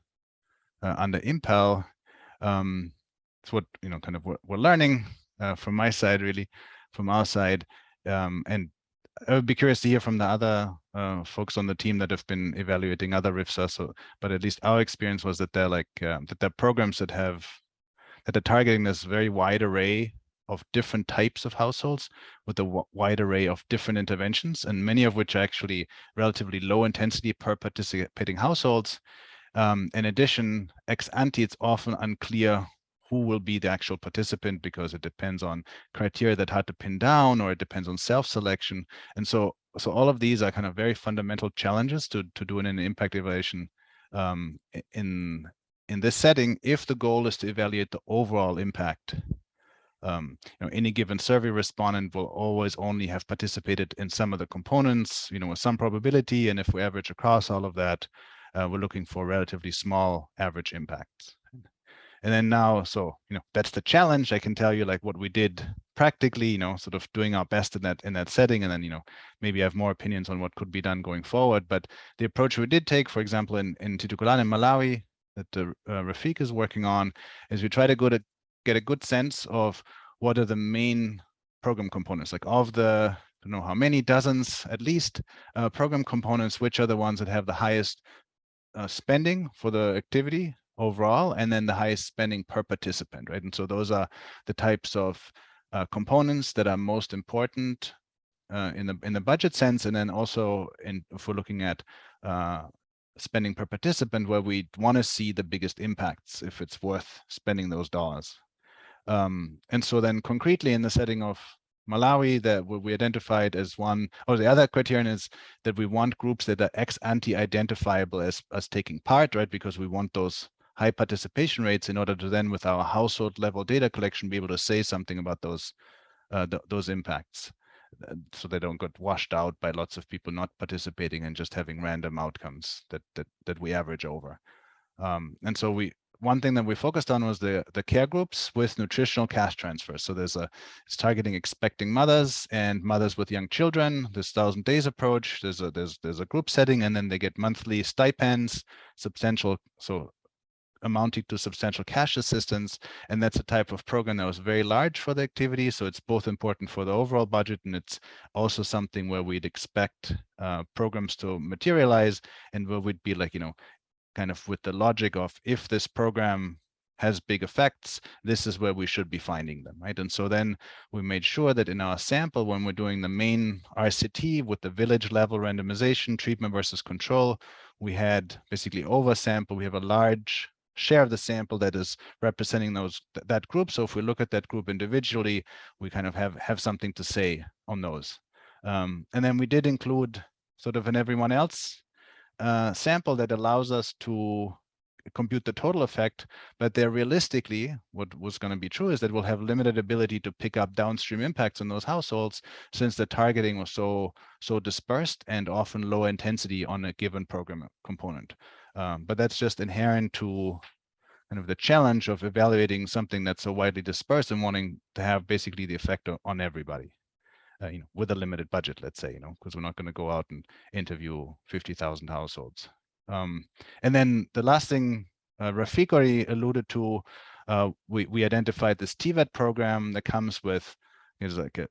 under IMPEL, it's what kind of what we're learning from my side, really, from our side, and I would be curious to hear from the other folks on the team that have been evaluating other RIFSA. So, but at least our experience was that they're that they're programs that are targeting this very wide array of different types of households with a wide array of different interventions, and many of which are actually relatively low intensity per participating households. In addition, ex ante, it's often unclear who will be the actual participant because it depends on criteria that hard to pin down, or it depends on self-selection. And so all of these are kind of very fundamental challenges to do an impact evaluation in this setting, if the goal is to evaluate the overall impact. Any given survey respondent will always only have participated in some of the components, with some probability. And if we average across all of that, we're looking for relatively small average impacts. And then now, so, that's the challenge. I can tell you like what we did practically, sort of doing our best in that setting. And then, maybe I have more opinions on what could be done going forward. But the approach we did take, for example, in Titukulan in Malawi, that Rafiq is working on, is we try to get a good sense of what are the main program components, like of the, I don't know how many, dozens at least, program components, which are the ones that have the highest spending for the activity overall, and then the highest spending per participant, right? And so those are the types of components that are most important in the budget sense, and then also if we're looking at spending per participant, where we want to see the biggest impacts if it's worth spending those dollars. And so then concretely in the setting of Malawi, that we identified as one, or the other criterion is that we want groups that are ex ante identifiable as taking part, right? Because we want those high participation rates in order to then, with our household level data collection, be able to say something about those impacts. so they don't get washed out by lots of people not participating and just having random outcomes that we average over. And so one thing that we focused on was the care groups with nutritional cash transfers. So it's targeting expecting mothers and mothers with young children. This 1,000 days approach. There's a group setting, and then they get monthly stipends, amounting to substantial cash assistance. And that's a type of program that was very large for the activity. So it's both important for the overall budget, and it's also something where we'd expect programs to materialize, and where we'd be like, kind of with the logic of, if this program has big effects, this is where we should be finding them, right? And so then we made sure that in our sample, when we're doing the main RCT with the village level randomization, treatment versus control, we had basically over sample, we have a large share of the sample that is representing that group. So if we look at that group individually, we kind of have something to say on those. And then we did include sort of an everyone else sample that allows us to compute the total effect, but there realistically, what was going to be true is that we'll have limited ability to pick up downstream impacts in those households, since the targeting was so dispersed and often low intensity on a given program component. But that's just inherent to kind of the challenge of evaluating something that's so widely dispersed and wanting to have basically the effect on everybody. With a limited budget, let's say, because we're not going to go out and interview 50,000 households. And then the last thing Rafiq already alluded to, we identified this TVET program that comes with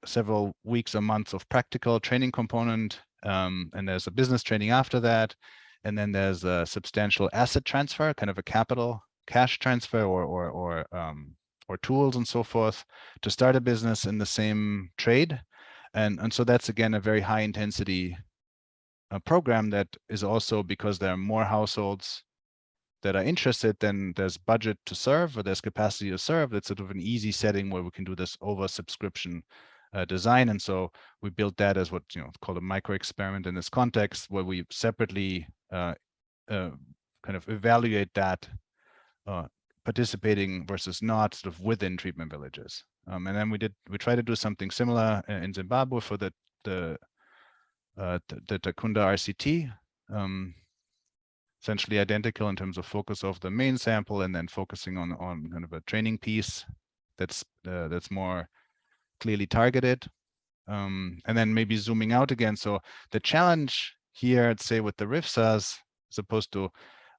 several weeks or months of practical training component, and there's a business training after that, and then there's a substantial asset transfer, kind of a capital cash transfer or tools and so forth to start a business in the same trade. And so that's, again, a very high intensity program that is also, because there are more households that are interested, then there's budget to serve, or there's capacity to serve. That's sort of an easy setting where we can do this over subscription design. And so we built that as what called a micro experiment in this context, where we separately kind of evaluate that participating versus not, sort of within treatment villages. And then we try to do something similar in Zimbabwe for the Takunda RCT, essentially identical in terms of focus of the main sample, and then focusing on kind of a training piece that's more clearly targeted. And then maybe zooming out again. So the challenge here, I'd say, with the RIFSAs, as opposed to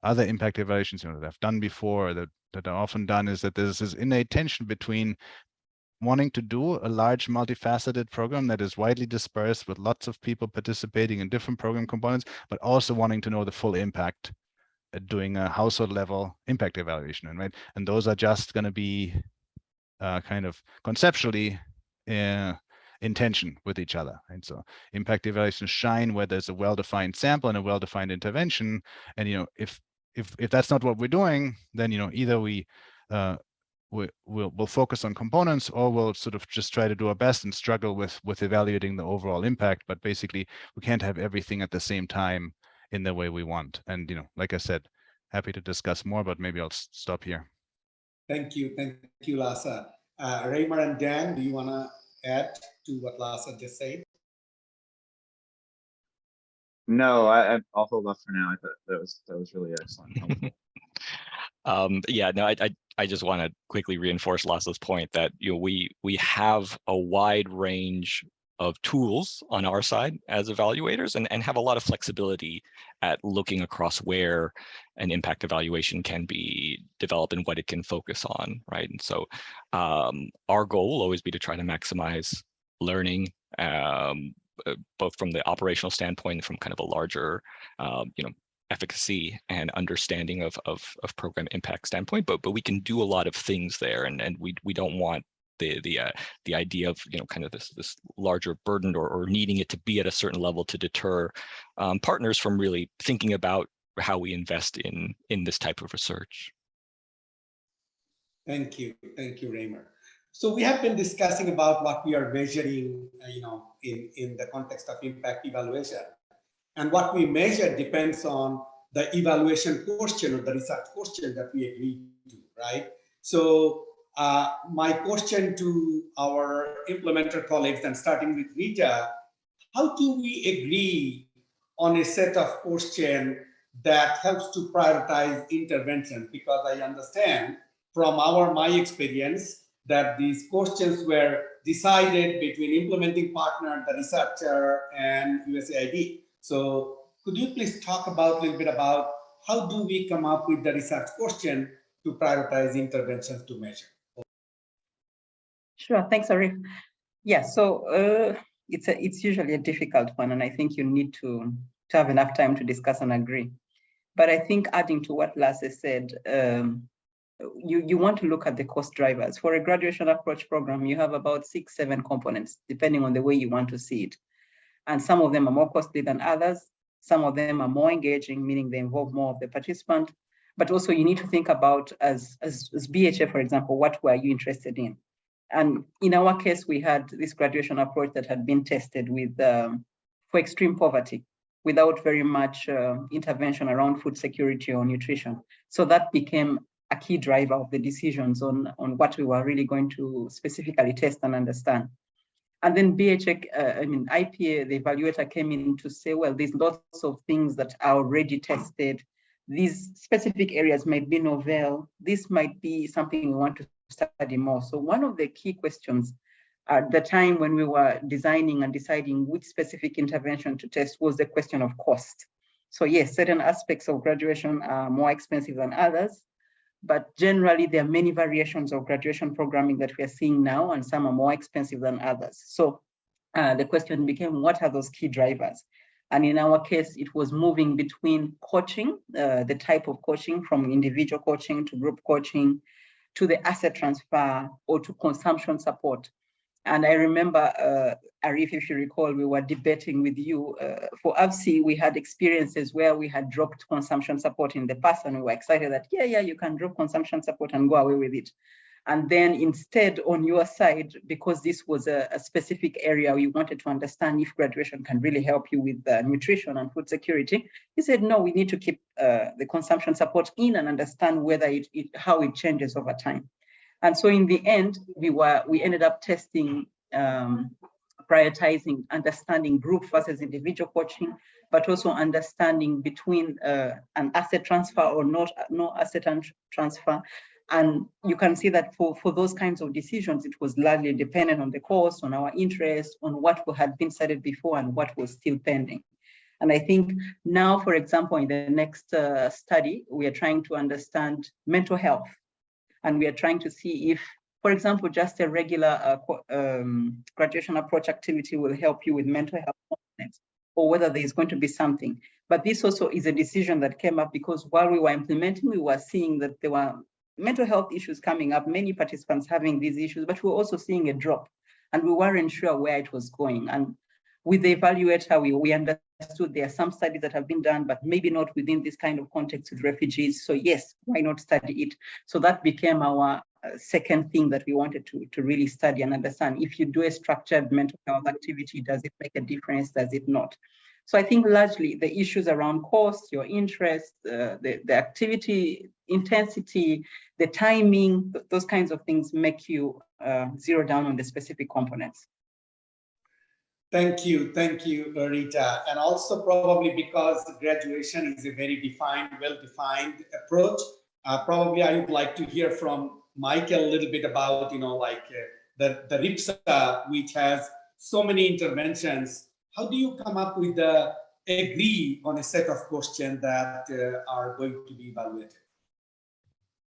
other impact evaluations that I've done before, that are often done, is that there's this innate tension between wanting to do a large multifaceted program that is widely dispersed with lots of people participating in different program components, but also wanting to know the full impact at doing a household level impact evaluation. And those are just going to be kind of conceptually in tension with each other. And so impact evaluations shine where there's a well-defined sample and a well-defined intervention. And if that's not what we're doing, then either we'll focus on components, or we'll sort of just try to do our best and struggle with evaluating the overall impact. But basically, we can't have everything at the same time in the way we want. And like I said, happy to discuss more, but maybe I'll stop here. Thank you, Lhasa. Raymer and Dan, do you want to add to what Lhasa just said? No, I'll hold off for now. I thought that was really excellent. Yeah, no, I just want to quickly reinforce Lasso's point that we have a wide range of tools on our side as evaluators, and have a lot of flexibility at looking across where an impact evaluation can be developed and what it can focus on, right? And so our goal will always be to try to maximize learning, both from the operational standpoint and from kind of a larger efficacy and understanding of program impact standpoint, but we can do a lot of things there, and we don't want the idea of kind of this larger burden or needing it to be at a certain level to deter partners from really thinking about how we invest in this type of research. Thank you, Raymer. So we have been discussing about what we are measuring, in the context of impact evaluation. And what we measure depends on the evaluation question or the research question that we agree to, right? So My question to our implementer colleagues, and starting with Rita, how do we agree on a set of questions that helps to prioritize intervention? Because I understand from my experience that these questions were decided between implementing partner, the researcher, and USAID. So could you please talk about a little bit about how do we come up with the research question to prioritize interventions to measure? Sure, thanks, Arif. Yeah, so it's usually a difficult one, and I think you need to have enough time to discuss and agree. But I think adding to what Lasse said, you want to look at the cost drivers. For a graduation approach program, you have about 6-7 components, depending on the way you want to see it. And some of them are more costly than others. Some of them are more engaging, meaning they involve more of the participant. But also you need to think about, as BHA, for example, what were you interested in? And in our case, we had this graduation approach that had been tested with for extreme poverty, without very much intervention around food security or nutrition. So that became a key driver of the decisions on what we were really going to specifically test and understand. And then IPA, the evaluator, came in to say, well, there's lots of things that are already tested. These specific areas might be novel. This might be something we want to study more. So one of the key questions at the time when we were designing and deciding which specific intervention to test was the question of cost. So yes, certain aspects of graduation are more expensive than others, but generally there are many variations of graduation programming that we are seeing now, and some are more expensive than others. So the question became, what are those key drivers? And in our case, it was moving between coaching, the type of coaching, from individual coaching to group coaching, to the asset transfer, or to consumption support. And I remember, Arif, if you recall, we were debating with you. For AVSI, we had experiences where we had dropped consumption support in the past, and we were excited that, yeah, you can drop consumption support and go away with it. And then instead, on your side, because this was a specific area we wanted to understand if graduation can really help you with nutrition and food security, you said, no, we need to keep the consumption support in and understand whether how it changes over time. And so in the end, we ended up testing, prioritizing, understanding group versus individual coaching, but also understanding between an asset transfer or no asset transfer. And you can see that for those kinds of decisions, it was largely dependent on the cost, on our interest, on what had been studied before and what was still pending. And I think now, for example, in the next study, we are trying to understand mental health. And we are trying to see if, for example, just a regular graduation approach activity will help you with mental health components, or whether there's going to be something. But this also is a decision that came up because while we were implementing, we were seeing that there were mental health issues coming up, many participants having these issues, but we were also seeing a drop, and we weren't sure where it was going. And with the evaluator, we understood there are some studies that have been done, but maybe not within this kind of context with refugees. So yes, why not study it? So that became our second thing that we wanted to really study and understand. If you do a structured mental health activity, does it make a difference? Does it not? So I think largely the issues around cost, your interest, the activity intensity, the timing, those kinds of things make you zero down on the specific components. Thank you, Rita. And also probably because graduation is a very well-defined approach, probably I would like to hear from Michael a little bit about, the RIPSA, which has so many interventions. How do you come up with agree on a set of questions that are going to be evaluated?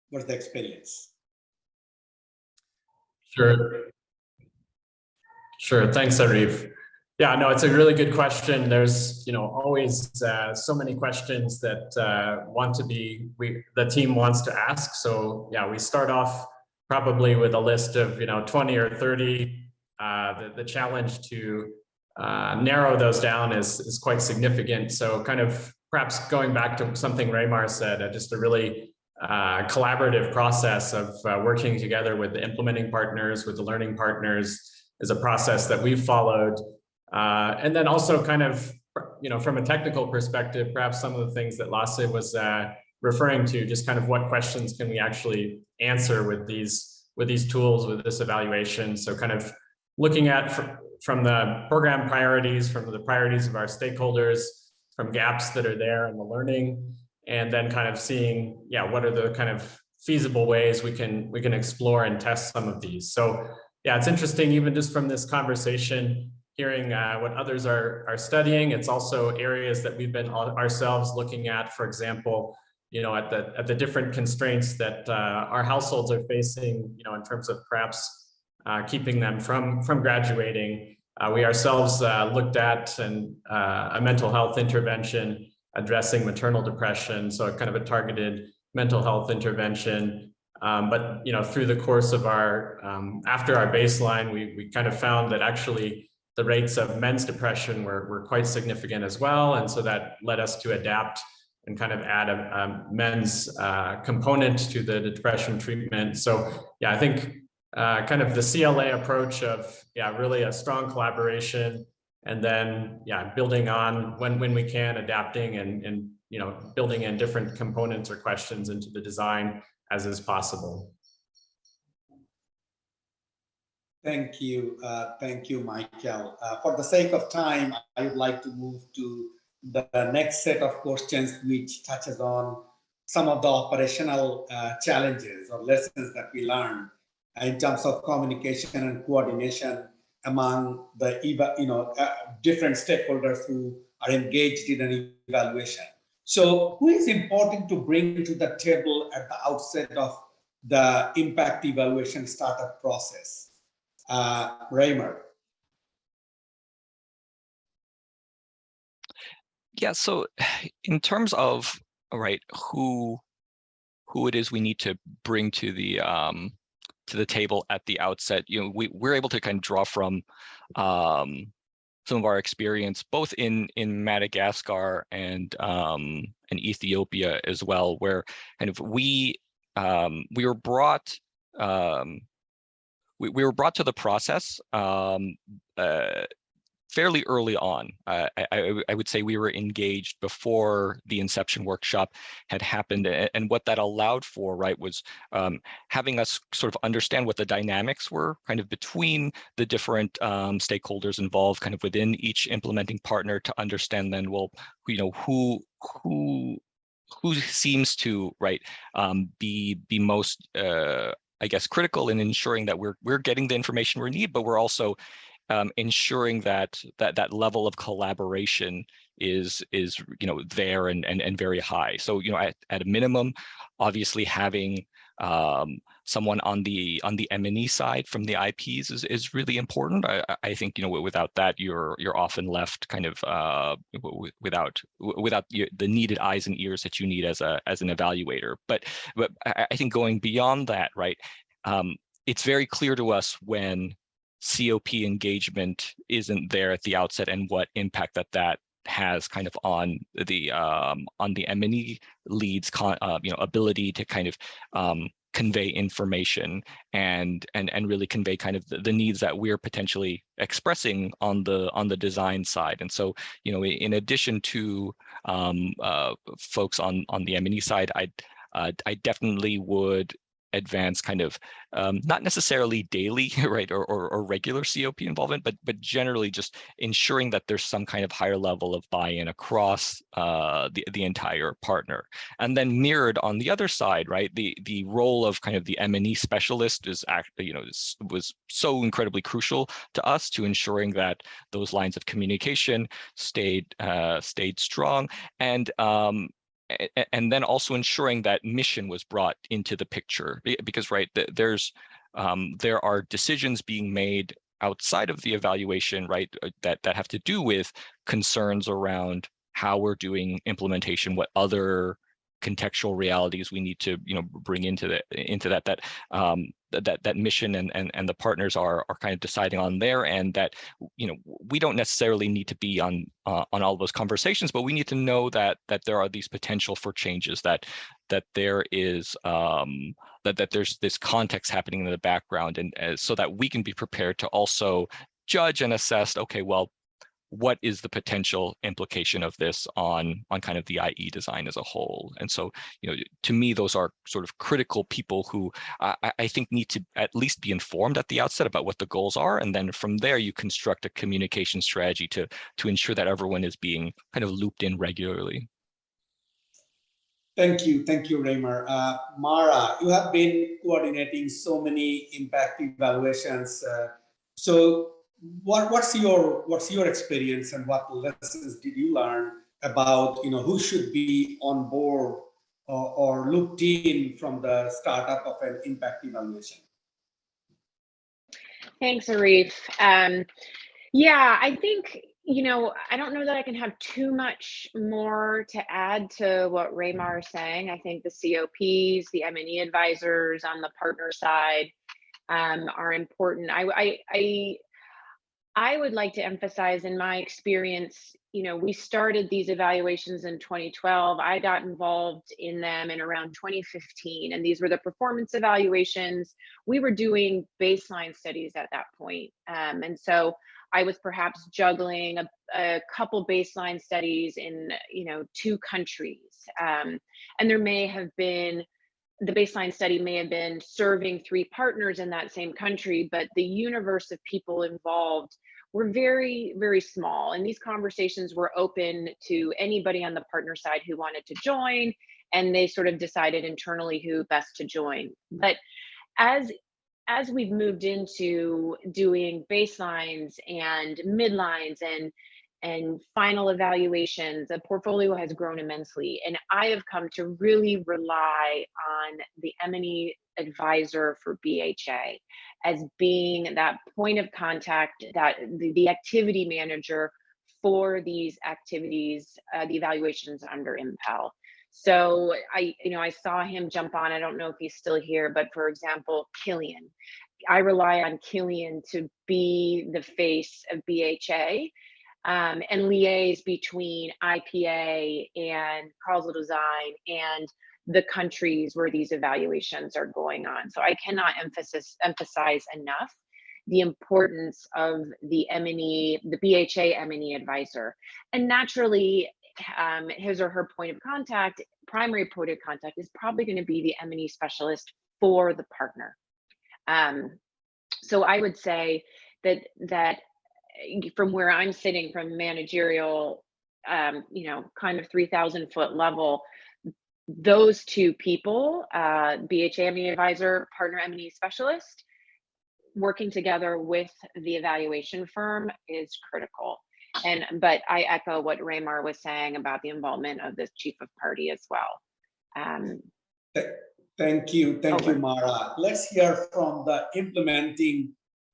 What's the experience? Sure. Thanks, Arif. Yeah, no, it's a really good question. There's, always so many questions that the team wants to ask. So yeah, we start off probably with a list of, 20 or 30. The challenge to narrow those down is quite significant. So kind of perhaps going back to something Raymar said, just a really collaborative process of working together with the implementing partners, with the learning partners, is a process that we've followed. And then also kind of, from a technical perspective, perhaps some of the things that Lasse was referring to, just kind of what questions can we actually answer with these these tools, with this evaluation. So kind of looking at from the program priorities, from the priorities of our stakeholders, from gaps that are there in the learning, and then kind of seeing, yeah, what are the kind of feasible ways we can explore and test some of these. So yeah, it's interesting, even just from this conversation, hearing what others are studying. It's also areas that we've been ourselves looking at, for example, you know, at the different constraints that our households are facing, you know, in terms of perhaps keeping them from graduating. We ourselves looked at a mental health intervention addressing maternal depression, so kind of a targeted mental health intervention. But you know, through the course of our after our baseline, we kind of found that actually the rates of men's depression were quite significant as well, and so that led us to adapt and kind of add a men's component to the depression treatment. So yeah, I think kind of the CLA approach of, yeah, really a strong collaboration, and then, yeah, building on when we can, adapting and you know, building in different components or questions into the design as is possible. Thank you, Michael. For the sake of time, I would like to move to the next set of questions, which touches on some of the operational challenges or lessons that we learned in terms of communication and coordination among the different stakeholders who are engaged in an evaluation. So who is important to bring to the table at the outset of the impact evaluation startup process? Raymer. Yeah, so in terms of, right, who it is we need to bring to the table at the outset, you know, we're able to kind of draw from some of our experience both in Madagascar and Ethiopia as well, where kind of we were brought we were brought to the process fairly early on. I would say we were engaged before the inception workshop had happened, and what that allowed for, right, was having us sort of understand what the dynamics were kind of between the different stakeholders involved, kind of within each implementing partner, to understand then, well, you know, who seems to, right, be most I guess critical in ensuring that we're getting the information we need, but we're also ensuring that level of collaboration is you know, there and very high. So, you know, at a minimum, obviously having someone on the M&E side from the IPs is really important. I think, you know, without that, you're often left kind of without the needed eyes and ears that you need as an evaluator. But I think going beyond that, right, it's very clear to us when COP engagement isn't there at the outset, and what impact that has kind of on the M&E leads you know, ability to kind of convey information and really convey kind of the needs that we're potentially expressing on the design side. And so, you know, in addition to folks on the M&E side, I definitely would advance kind of not necessarily daily, right, or regular COP involvement, but generally just ensuring that there's some kind of higher level of buy-in across the entire partner. And then mirrored on the other side, right, the role of kind of the M&E specialist is actually, you know, was so incredibly crucial to us to ensuring that those lines of communication stayed strong, and then also ensuring that mission was brought into the picture, because, right, there are decisions being made outside of the evaluation, right, that have to do with concerns around how we're doing implementation, what other contextual realities we need to, you know, bring into that mission, and the partners are kind of deciding on their end that, you know, we don't necessarily need to be on all those conversations, but we need to know that there are these potential for changes, that there is that there's this context happening in the background, and so that we can be prepared to also judge and assess, okay, well, what is the potential implication of this on kind of the IE design as a whole? And so, to me, those are sort of critical people who I think need to at least be informed at the outset about what the goals are. And then from there, you construct a communication strategy to ensure that everyone is being kind of looped in regularly. Thank you, Raymer. Mara, you have been coordinating so many impact evaluations. So what's your experience, and what lessons did you learn about who should be on board or looped in from the startup of an impact evaluation? Thanks, Arif. Yeah, I think, I don't know that I can have too much more to add to what Raymar is saying. I think the COPs, the M&E advisors on the partner side are important. I would like to emphasize, in my experience, we started these evaluations in 2012. I got involved in them in around 2015, and these were the performance evaluations. We were doing baseline studies at that point. And so I was perhaps juggling a couple baseline studies in, 2 countries. And there may have been, the baseline study may have been serving 3 partners in that same country, but the universe of people involved were very, very small. And these conversations were open to anybody on the partner side who wanted to join, and they sort of decided internally who best to join. But as we've moved into doing baselines and midlines and final evaluations, the portfolio has grown immensely. And I have come to really rely on the M&E advisor for BHA as being that point of contact, that the activity manager for these activities, the evaluations under IMPEL. So I saw him jump on. I don't know if he's still here, but for example, Killian. I rely on Killian to be the face of BHA and liaise between IPA and causal design and the countries where these evaluations are going on. So I cannot emphasize enough the importance of the M&E, the BHA M&E advisor. And naturally, his or her point of contact, primary point of contact, is probably going to be the M&E specialist for the partner. So I would say that from where I'm sitting, from managerial, kind of 3,000 foot level, those 2 people, BHA M&E advisor, partner M&E specialist, working together with the evaluation firm is critical. But I echo what Raymar was saying about the involvement of the chief of party as well. Thank you, Mara. Let's hear from the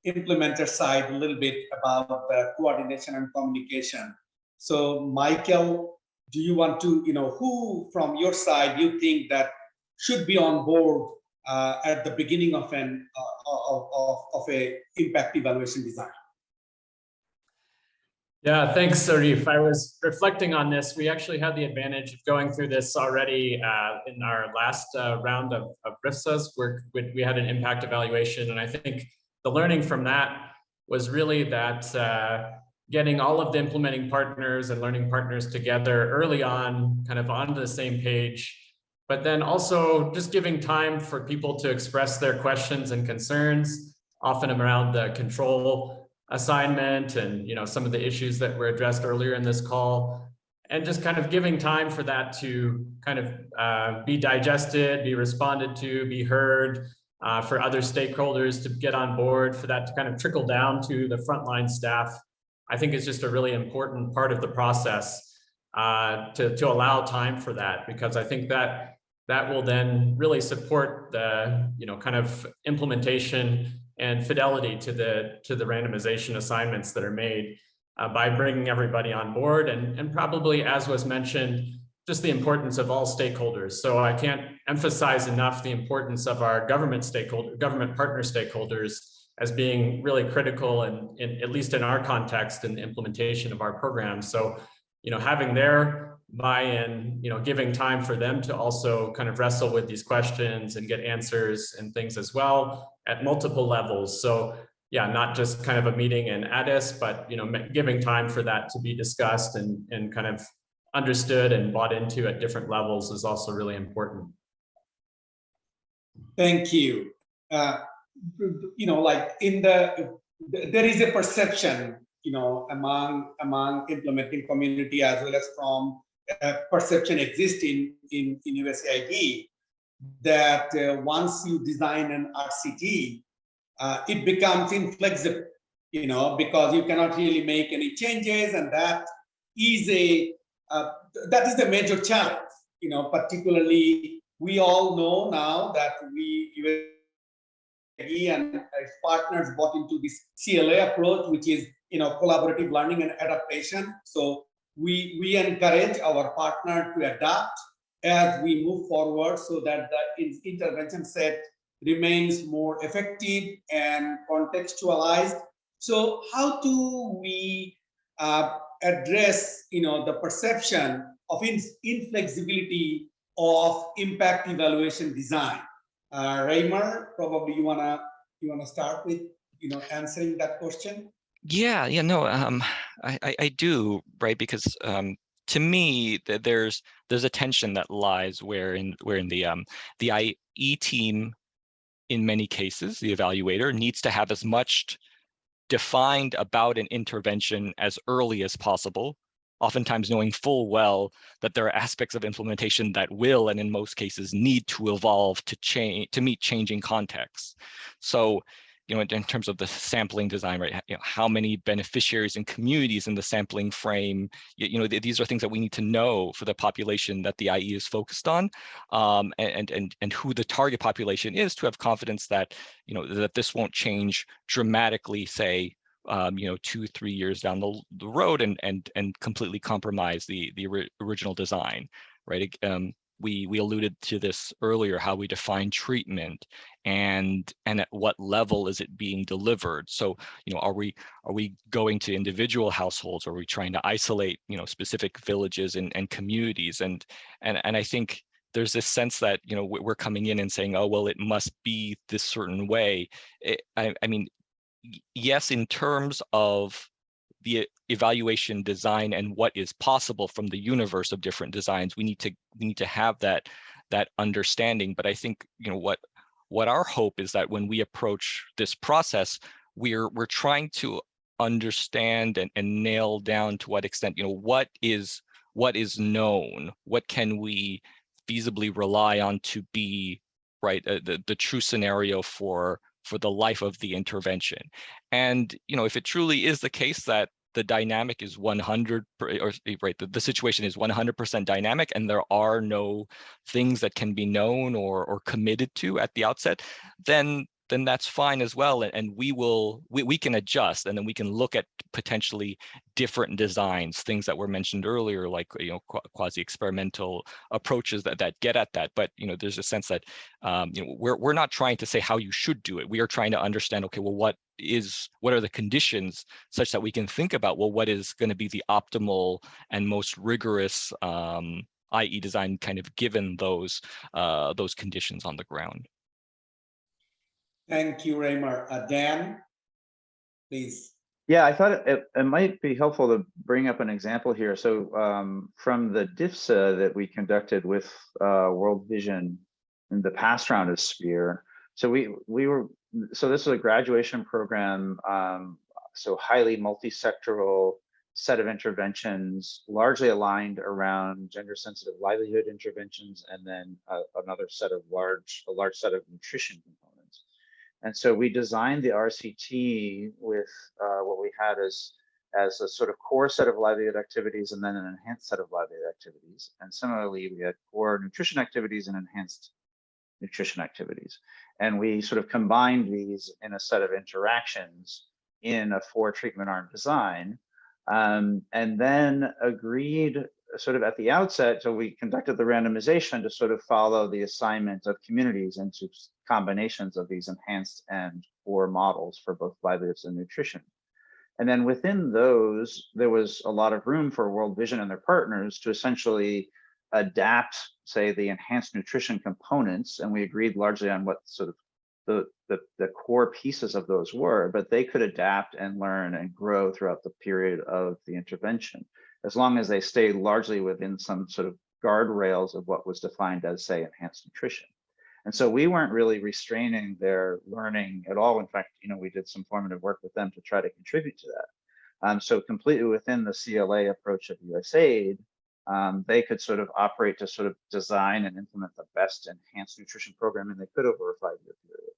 implementer side a little bit about the coordination and communication. So Michael, do you want to, who from your side you think that should be on board at the beginning of an of a impact evaluation design? Yeah, thanks, Arif. I was reflecting on this. We actually had the advantage of going through this already in our last round of RIFSAs, where we had an impact evaluation. And I think the learning from that was really that getting all of the implementing partners and learning partners together early on, kind of onto the same page, but then also just giving time for people to express their questions and concerns, often around the control assignment and some of the issues that were addressed earlier in this call, and just kind of giving time for that to kind of be digested, be responded to, be heard, for other stakeholders to get on board, for that to kind of trickle down to the frontline staff. I think it's just a really important part of the process to allow time for that, because I think that will then really support the kind of implementation and fidelity to the randomization assignments that are made by bringing everybody on board, and probably, as was mentioned, just the importance of all stakeholders. So I can't emphasize enough the importance of our government partner stakeholders as being really critical, and at least in our context, in the implementation of our program. So having their buy-in, giving time for them to also kind of wrestle with these questions and get answers and things as well at multiple levels. So yeah, not just kind of a meeting in Addis, but giving time for that to be discussed and kind of understood and bought into at different levels is also really important. Thank you. Like there is a perception, among implementing community as well as from perception existing in USAID that once you design an RCT, it becomes inflexible, because you cannot really make any changes, and that is the major challenge. Particularly we all know now that USAID and its partners bought into this CLA approach, which is collaborative learning and adaptation. So we encourage our partner to adapt as we move forward, so that the intervention set remains more effective and contextualized. So how do we address the perception of inflexibility of impact evaluation design? Reimer, probably you wanna start with answering that question. Yeah, no, I do, right? Because to me, there's a tension that lies wherein the IE team, in many cases, the evaluator needs to have as much defined about an intervention as early as possible, oftentimes knowing full well that there are aspects of implementation that will, and in most cases, need to evolve to change, to meet changing contexts. So, in terms of the sampling design, right? How many beneficiaries and communities in the sampling frame? These are things that we need to know for the population that the IE is focused on, and who the target population is, to have confidence that that this won't change dramatically, say 2-3 years down the road, and completely compromise the original design, right? We alluded to this earlier, how we define treatment and at what level is it being delivered. So, are we going to individual households? Or are we trying to isolate, specific villages and communities? And I think there's this sense that, we're coming in and saying, oh, well, it must be this certain way. I mean, yes, in terms of the evaluation design and what is possible from the universe of different designs, we need to have that understanding. But I think what our hope is that when we approach this process, we're trying to understand and nail down to what extent, what is known, what can we feasibly rely on to be right the true scenario for the life of the intervention. And if it truly is the case that the dynamic is 100, or right, the situation is 100% dynamic, and there are no things that can be known or committed to at the outset, then that's fine as well. And we can adjust, and then we can look at potentially different designs, things that were mentioned earlier, like quasi-experimental approaches that get at that. But there's a sense that we're not trying to say how you should do it. We are trying to understand, okay, well, what are the conditions such that we can think about, well, what is going to be the optimal and most rigorous IE design, kind of given those conditions on the ground. Thank you, Reimer. Dan, please. Yeah, I thought it might be helpful to bring up an example here. So from the DIFSA that we conducted with World Vision in the past round of SPHERE, so this is a graduation program, so highly multi-sectoral set of interventions, largely aligned around gender-sensitive livelihood interventions, and then another set of a large set of nutrition components. And so we designed the RCT with what we had as a sort of core set of livelihood activities, and then an enhanced set of livelihood activities. And similarly, we had core nutrition activities and enhanced nutrition activities. And we sort of combined these in a set of interactions in a 4-treatment arm design, and then agreed sort of at the outset. So we conducted the randomization to sort of follow the assignment of communities into combinations of these enhanced and core models for both livelihoods and nutrition. And then within those, there was a lot of room for World Vision and their partners to essentially adapt, say, the enhanced nutrition components. And we agreed largely on what sort of the core pieces of those were, but they could adapt and learn and grow throughout the period of the intervention, as long as they stayed largely within some sort of guardrails of what was defined as, say, enhanced nutrition. And so we weren't really restraining their learning at all. In fact, we did some formative work with them to try to contribute to that. So completely within the CLA approach of USAID, they could sort of operate to sort of design and implement the best enhanced nutrition programming they could over a 5-year period.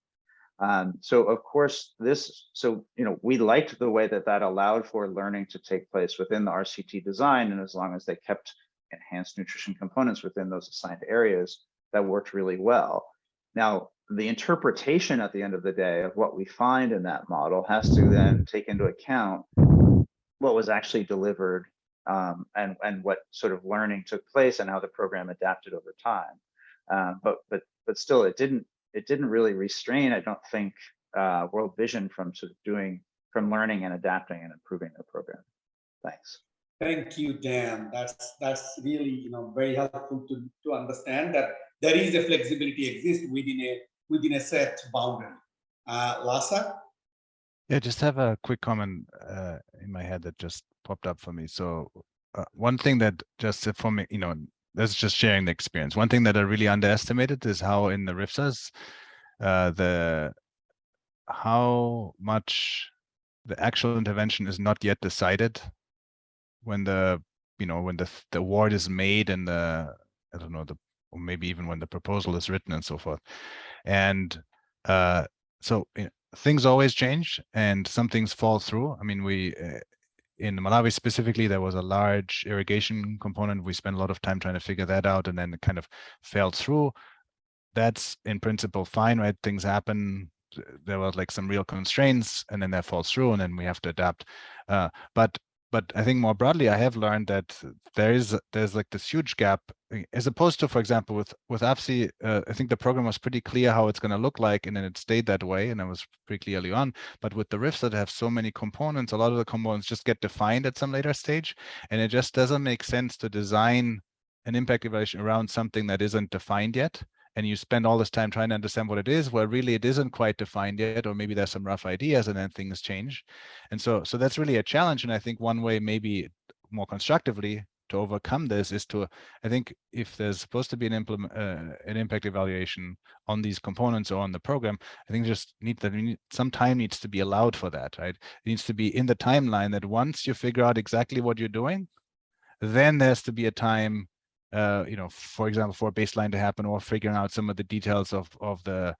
So of course, we liked the way that allowed for learning to take place within the RCT design, and as long as they kept enhanced nutrition components within those assigned areas, that worked really well. Now, the interpretation at the end of the day of what we find in that model has to then take into account what was actually delivered and what sort of learning took place and how the program adapted over time. But still, it didn't really restrain, I don't think, World Vision from from learning and adapting and improving their program. Thanks. Thank you, Dan. That's really very helpful to understand that there is a flexibility exists within a set boundary. Lhasa? Yeah, just have a quick comment in my head that just popped up for me. So one thing that just for me, that's just sharing the experience. One thing that I really underestimated is how in the RIFSAs, how much the actual intervention is not yet decided when the award is made and or maybe even when the proposal is written and so forth. And so things always change and some things fall through. I mean, in Malawi specifically, there was a large irrigation component. We spent a lot of time trying to figure that out, and then it kind of fell through. That's in principle fine, right? Things happen. There were like some real constraints, and then that falls through, and then we have to adapt. But I think more broadly, I have learned that there's like this huge gap, as opposed to, for example, with AFSI, I think the program was pretty clear how it's going to look like, and then it stayed that way, and it was pretty clearly on. But with the RIFs that have so many components, a lot of the components just get defined at some later stage, and it just doesn't make sense to design an impact evaluation around something that isn't defined yet. And you spend all this time trying to understand what it is, where really it isn't quite defined yet, or maybe there's some rough ideas and then things change. And so that's really a challenge. And I think one way maybe more constructively to overcome this is to, I think if there's supposed to be an impact evaluation on these components or on the program, I think just some time needs to be allowed for that, right? It needs to be in the timeline that once you figure out exactly what you're doing, then there's to be a time, for example, for a baseline to happen, or figuring out some of the details of the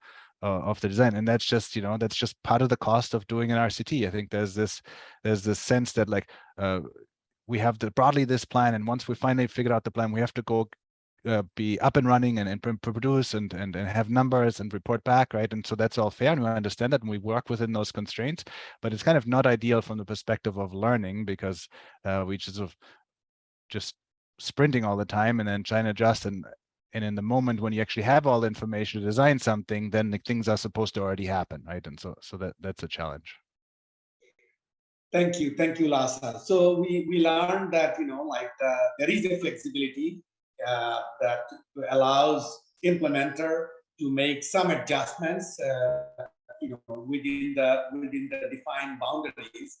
design. And that's just, that's just part of the cost of doing an RCT. I think there's this sense that like we have broadly this plan, and once we finally figured out the plan, we have to go be up and running and produce and have numbers and report back, right? And so that's all fair, and we understand that, and we work within those constraints. But it's kind of not ideal from the perspective of learning, because we just sprinting all the time and then trying to adjust, and in the moment when you actually have all the information to design something, then the things are supposed to already happen, right? And so that's a challenge. Thank you, Lhasa. So we learned that there is a flexibility that allows implementer to make some adjustments within the defined boundaries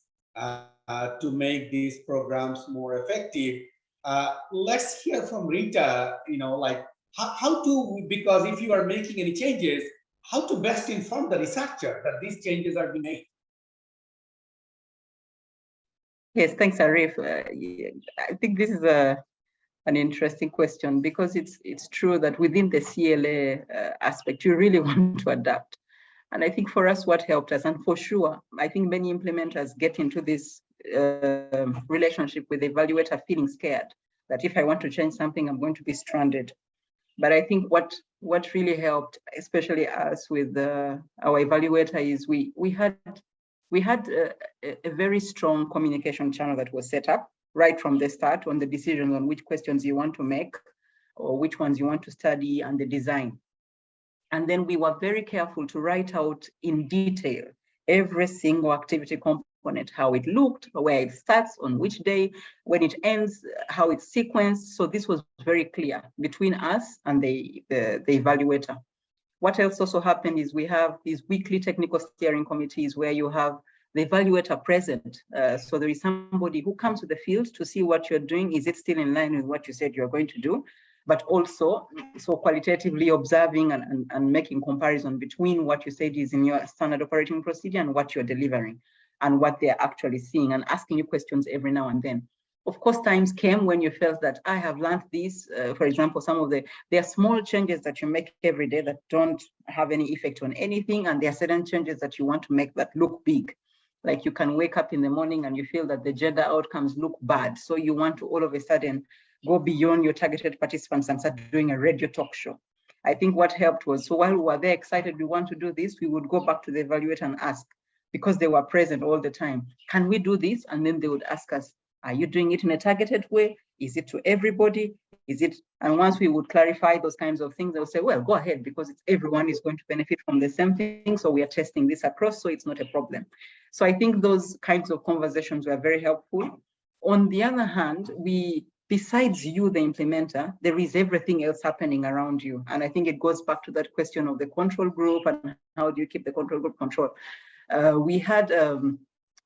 to make these programs more effective. Let's hear from Rita, how to, because if you are making any changes, how to best inform the researcher that these changes are being made. Yes, thanks, Arif. I think this is an interesting question, because it's true that within the CLA aspect, you really want to adapt. And I think for us, what helped us, and for sure, I think many implementers get into this relationship with the evaluator feeling scared that if I want to change something, I'm going to be stranded. But I think what really helped, especially us with our evaluator, is we had a very strong communication channel that was set up right from the start on the decisions on which questions you want to make or which ones you want to study and the design. And then we were very careful to write out in detail every single activity component, how it looked, where it starts, on which day, when it ends, how it's sequenced. So this was very clear between us and the evaluator. What else also happened is we have these weekly technical steering committees where you have the evaluator present. So there is somebody who comes to the field to see what you're doing. Is it still in line with what you said you're going to do? But also, so qualitatively observing and making comparison between what you said is in your standard operating procedure and what you're delivering and what they're actually seeing, and asking you questions every now and then. Of course, times came when you felt that I have learned this. For example, there are small changes that you make every day that don't have any effect on anything, and there are certain changes that you want to make that look big. Like you can wake up in the morning and you feel that the gender outcomes look bad, so you want to all of a sudden go beyond your targeted participants and start doing a radio talk show. I think what helped was, so while we were there excited, we want to do this, we would go back to the evaluator and ask, because they were present all the time, can we do this? And then they would ask us, are you doing it in a targeted way? Is it to everybody? Is it? And once we would clarify those kinds of things, they would say, well, go ahead, because everyone is going to benefit from the same thing. So we are testing this across, so it's not a problem. So I think those kinds of conversations were very helpful. On the other hand, besides you, the implementer, there is everything else happening around you. And I think it goes back to that question of the control group and how do you keep the control group control. We had,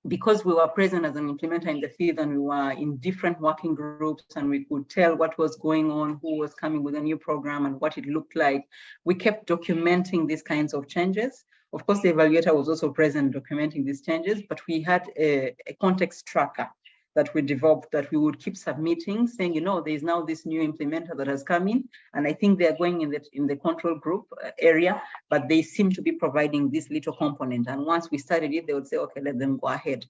because we were present as an implementer in the field and we were in different working groups and we could tell what was going on, who was coming with a new program and what it looked like, we kept documenting these kinds of changes. Of course, the evaluator was also present documenting these changes, but we had a context tracker that we developed that we would keep submitting, saying, you know, there's now this new implementer that has come in, and I think they're going in the control group area, but they seem to be providing this little component. And once we started it, they would say, okay, let them go ahead.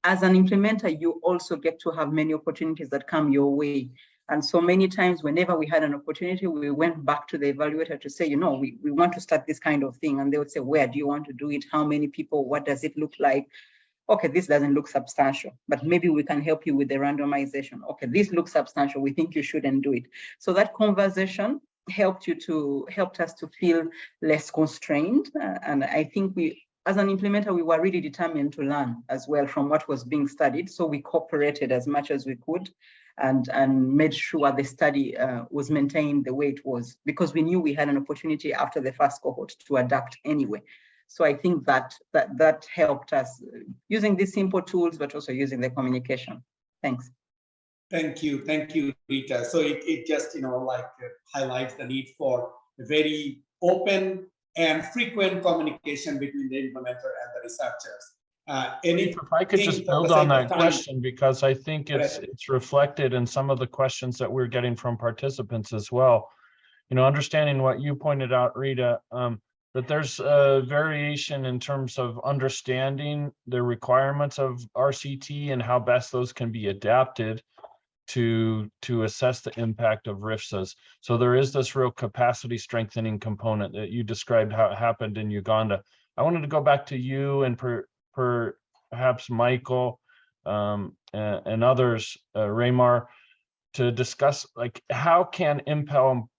As an implementer, you also get to have many opportunities that come your way. And so many times, whenever we had an opportunity, we went back to the evaluator to say, you know, we want to start this kind of thing. And they would say, where do you want to do it? How many people? What does it look like? Okay, this doesn't look substantial, but maybe we can help you with the randomization. Okay, this looks substantial. We think you shouldn't do it. So that conversation helped us to feel less constrained. And I think as an implementer, we were really determined to learn as well from what was being studied. So we cooperated as much as we could and made sure the study was maintained the way it was, because we knew we had an opportunity after the first cohort to adapt anyway. So I think that helped us using these simple tools, but also using the communication. Thanks. Thank you, Rita. So it just highlights the need for a very open and frequent communication between the implementer and the researchers. If I could just build on that question, because I think it's reflected in some of the questions that we're getting from participants as well. You know, understanding what you pointed out, Rita. That there's a variation in terms of understanding the requirements of RCT and how best those can be adapted to assess the impact of RIFSAs. So there is this real capacity strengthening component that you described how it happened in Uganda. I wanted to go back to you and perhaps Michael and others, Raymar, to discuss like how can IMPEL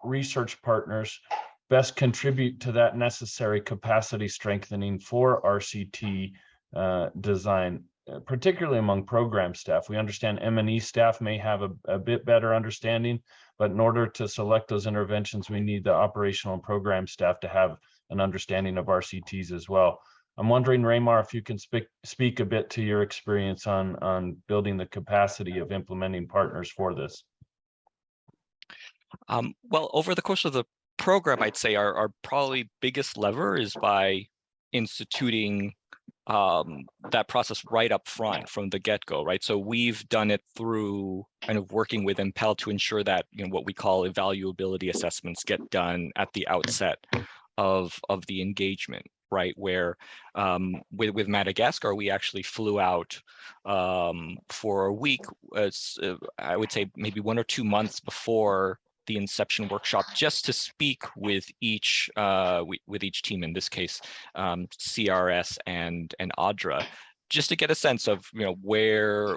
research partners best contribute to that necessary capacity strengthening for RCT design, particularly among program staff. We understand M&E staff may have a bit better understanding, but in order to select those interventions, we need the operational and program staff to have an understanding of RCTs as well. I'm wondering, Raymar, if you can speak a bit to your experience on building the capacity of implementing partners for this. Well, over the course of the program, I'd say our probably biggest lever is by instituting that process right up front from the get-go, right? So we've done it through kind of working with IMPEL to ensure that, you know, what we call evaluability assessments get done at the outset of the engagement, right? Where with Madagascar, we actually flew out for a week, I would say maybe 1 or 2 months before the inception workshop, just to speak with each team, in this case CRS and ADRA, just to get a sense of, you know, where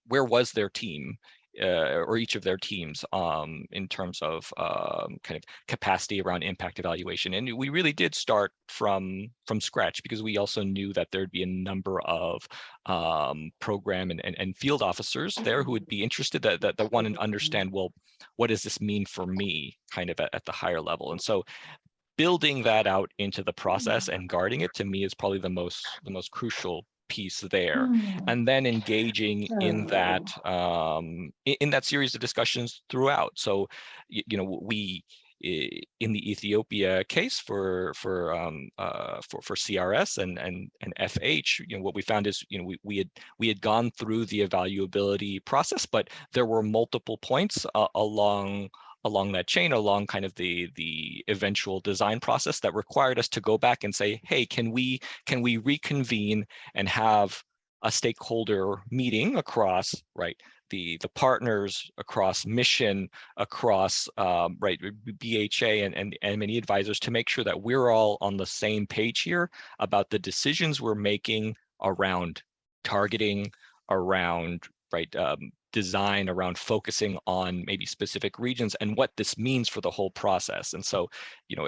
was their team or each of their teams in terms of kind of capacity around impact evaluation. And we really did start from scratch, because we also knew that there'd be a number of program and field officers there who would be interested, that want to understand, well, what does this mean for me, kind of at the higher level. And so building that out into the process and guarding it, to me, is probably the most crucial piece there. And then engaging in that in that series of discussions throughout. So you know, we in the Ethiopia case for CRS and FH, you know, what we found is, you know, we had gone through the evaluability process, but there were multiple points along that chain, along kind of the eventual design process, that required us to go back and say, hey, can we reconvene and have a stakeholder meeting across, right, the partners, across mission, across right, BHA and many advisors, to make sure that we're all on the same page here about the decisions we're making around targeting, around, right, design, around focusing on maybe specific regions, and what this means for the whole process. And so, you know,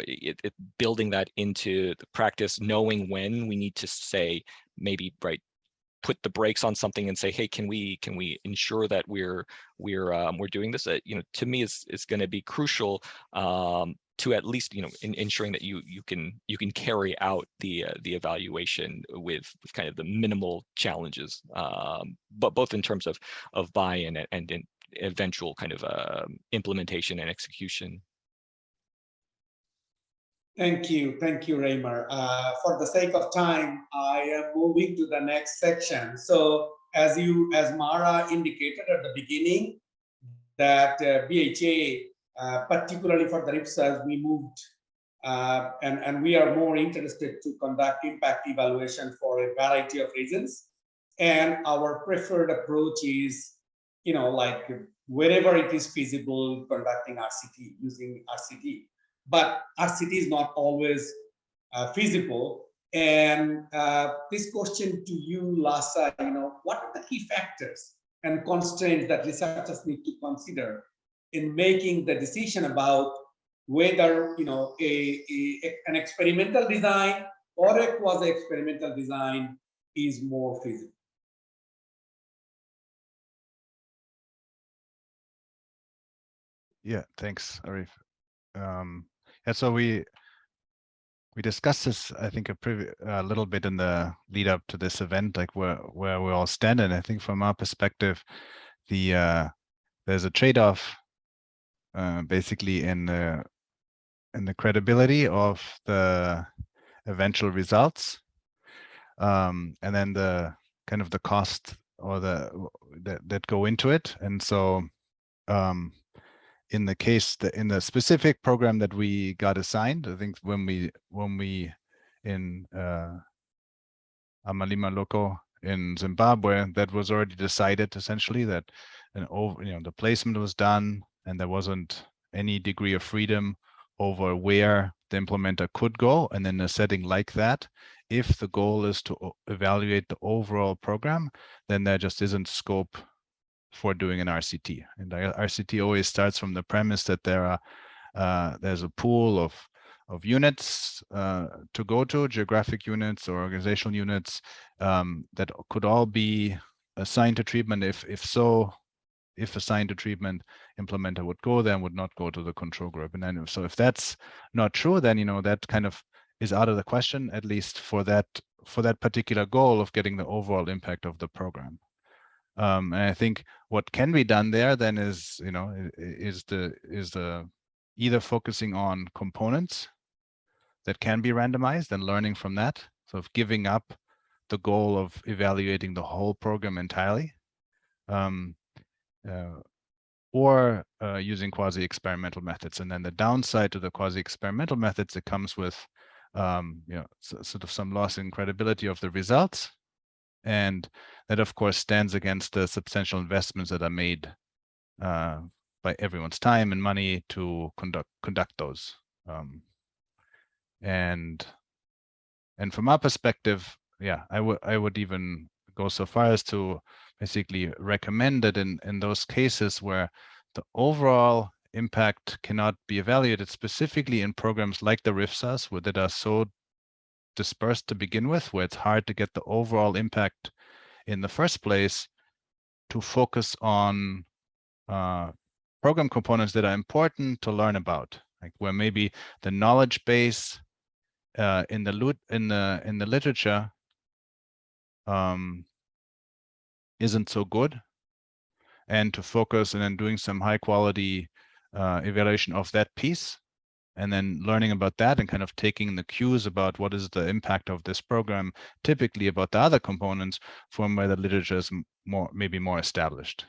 building that into the practice, knowing when we need to say, maybe, right, put the brakes on something and say, hey, can we ensure that we're doing this? You know, to me, is going to be crucial to at least, you know, ensuring that you can carry out the evaluation with kind of the minimal challenges, but both in terms of buy-in and in eventual kind of implementation and execution. Thank you, Raymer. For the sake of time, I am moving to the next section. So, as Mara indicated at the beginning, that BHA, particularly for the RIPSAs, we moved, and we are more interested to conduct impact evaluation for a variety of reasons. And our preferred approach is, you know, like wherever it is feasible, conducting RCT, using RCT. But RCT is not always feasible. And this question to you, Lhasa, you know, what are the key factors and constraints that researchers need to consider in making the decision about whether, you know, an experimental design or a quasi-experimental design is more feasible? Yeah, thanks, Arif. Yeah, so we discussed this, I think, a little bit in the lead up to this event, like where we all stand. And I think from our perspective, there's a trade-off basically in the credibility of the eventual results, and then the kind of the cost or that go into it. And so in the case in the specific program that we got assigned, I think when we in Amalima Loco in Zimbabwe, that was already decided essentially, that the placement was done and there wasn't any degree of freedom over where the implementer could go. And in a setting like that, if the goal is to evaluate the overall program, then there just isn't scope for doing an RCT. And the RCT always starts from the premise that there's a pool of units to go to, geographic units or organizational units, that could all be assigned to treatment. If assigned to treatment, implementer would go there and would not go to the control group. And then, so if that's not true, then, you know, that kind of is out of the question, at least for that particular goal of getting the overall impact of the program. And I think what can be done there then is, you know, is the either focusing on components that can be randomized and learning from that. So of giving up the goal of evaluating the whole program entirely, or using quasi-experimental methods. And then the downside to the quasi-experimental methods, it comes with you know, sort of some loss in credibility of the results. And that, of course, stands against the substantial investments that are made by everyone's time and money to conduct those. And from our perspective, yeah, I would even go so far as to basically recommend that in those cases where the overall impact cannot be evaluated, specifically in programs like the RIFSAs, that are so dispersed to begin with, where it's hard to get the overall impact in the first place, to focus on program components that are important to learn about. like where maybe the knowledge base in the literature isn't so good, and to focus and then doing some high quality evaluation of that piece, and then learning about that and kind of taking the cues about what is the impact of this program, typically about the other components from where the literature is maybe more established.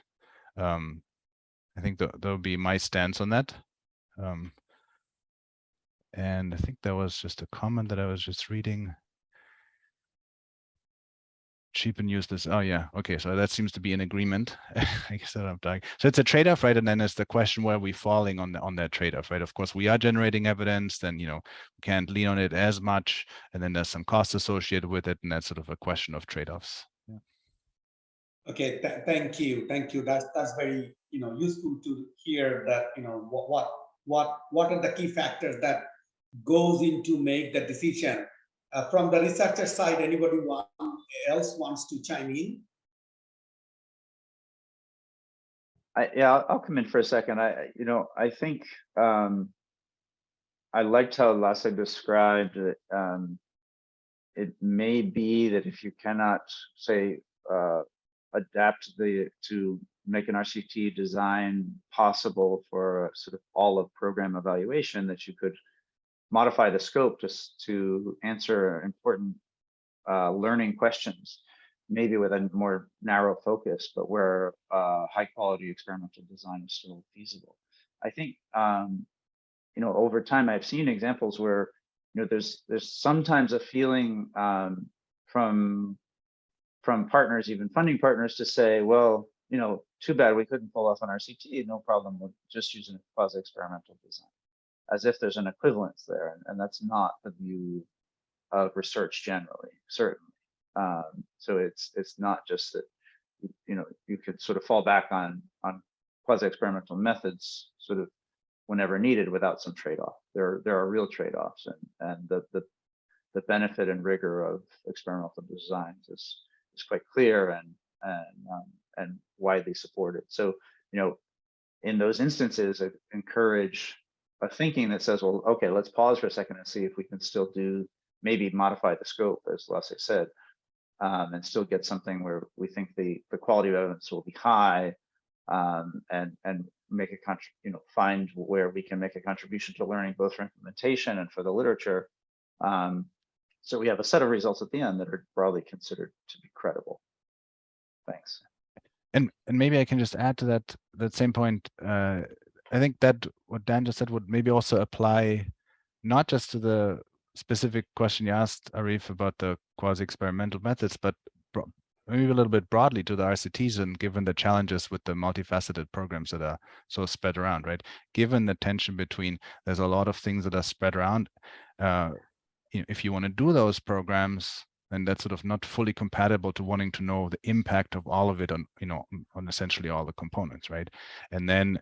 I think that would be my stance on that. And I think there was just a comment that I was just reading. Cheap and useless. Oh yeah, okay. So that seems to be an agreement. I guess that I'm dying. So it's a trade-off, right? And then there's the question where we're falling on that trade-off, right? Of course, we are generating evidence, then we can't lean on it as much, and then there's some costs associated with it, and that's sort of a question of trade-offs. Yeah. Okay, thank you. That's very useful to hear that what are the key factors that goes into make the decision. From the researcher side, anybody else wants to chime in? I'll come in for a second. I think I liked how Lasse described it. It may be that if you cannot say adapt to make an RCT design possible for sort of all of program evaluation, that you could modify the scope just to answer important learning questions, maybe with a more narrow focus, but where high quality experimental design is still feasible. I think over time I've seen examples where there's sometimes a feeling from partners, even funding partners, to say, well, too bad we couldn't pull off an RCT, no problem, we're just using a quasi-experimental design, as if there's an equivalence there, and that's not the view of research generally, certainly. So it's not just that you could sort of fall back on quasi-experimental methods sort of whenever needed without some trade-off. There are real trade-offs, and the benefit and rigor of experimental designs is quite clear and widely supported. So in those instances, I encourage a thinking that says, well, okay, let's pause for a second and see if we can still maybe modify the scope, as Lasse said, and still get something where we think the quality of evidence will be high, and make a find where we can make a contribution to learning, both for implementation and for the literature. So we have a set of results at the end that are broadly considered to be credible. Thanks. And maybe I can just add to that same point. I think that what Dan just said would maybe also apply not just to the specific question you asked, Arif, about the quasi-experimental methods, but maybe a little bit broadly to the RCTs, and given the challenges with the multifaceted programs that are so spread around, right? Given the tension between, there's a lot of things that are spread around. If you want to do those programs, then that's sort of not fully compatible to wanting to know the impact of all of it on, on essentially all the components, right? And then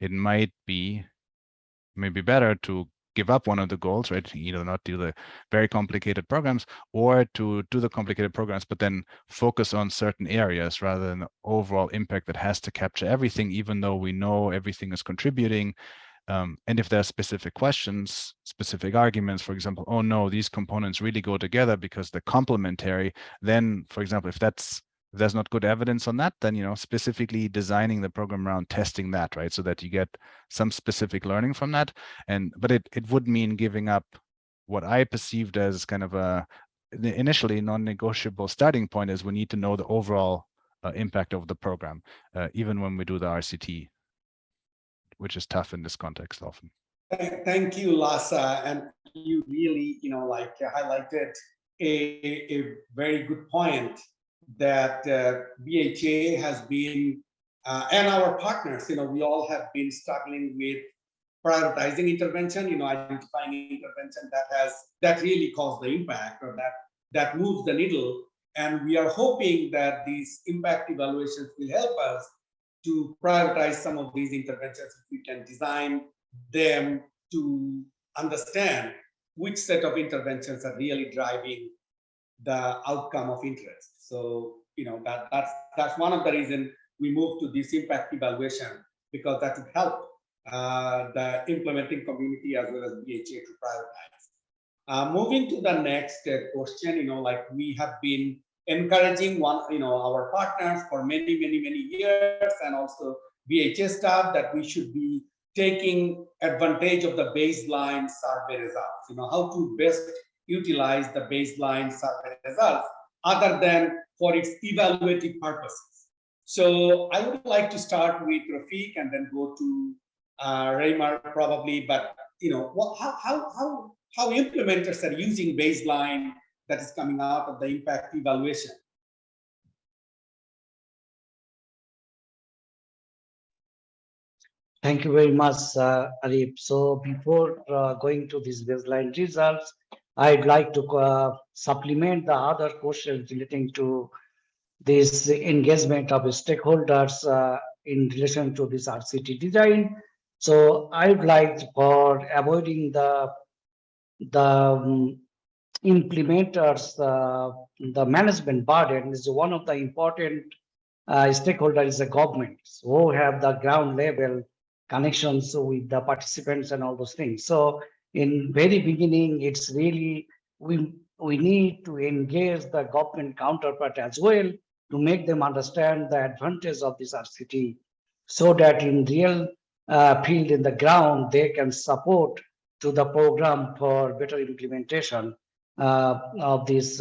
it might be maybe better to give up one of the goals, right? Either not do the very complicated programs, or to do the complicated programs, but then focus on certain areas rather than the overall impact that has to capture everything, even though we know everything is contributing. And if there are specific questions, specific arguments, for example, oh no, these components really go together because they're complementary, then, for example, if there's not good evidence on that, then specifically designing the program around testing that, right? So that you get some specific learning from that. But it would mean giving up what I perceived as kind of the initially non-negotiable starting point, is we need to know the overall impact of the program, even when we do the RCT, which is tough in this context often. Thank you, Lasse, and you really, highlighted a very good point that BHA has been, and our partners, we all have been struggling with prioritizing intervention, identifying intervention that really caused the impact, or that moves the needle. And we are hoping that these impact evaluations will help us to prioritize some of these interventions, if we can design them to understand which set of interventions are really driving the outcome of interest. So, that's one of the reasons we moved to this impact evaluation, because that would help the implementing community as well as BHA to prioritize. Moving to the next question, like we have been encouraging our partners for many years, and also BHA staff, that we should be taking advantage of the baseline survey results. How to best utilize the baseline survey results other than for its evaluative purposes. So I would like to start with Rafiq and then go to Raymar probably, but how implementers are using baseline that is coming out of the impact evaluation? Thank you very much, Arif. So before going to these baseline results, I'd like to supplement the other questions relating to this engagement of stakeholders in relation to this RCT design. So I would like, for avoiding the implementers, the management burden, is one of the important stakeholders is the government, who have the ground level connections with the participants and all those things. So in very beginning, it's really, we need to engage the government counterpart as well to make them understand the advantage of this RCT, so that in real field in the ground, they can support to the program for better implementation of this,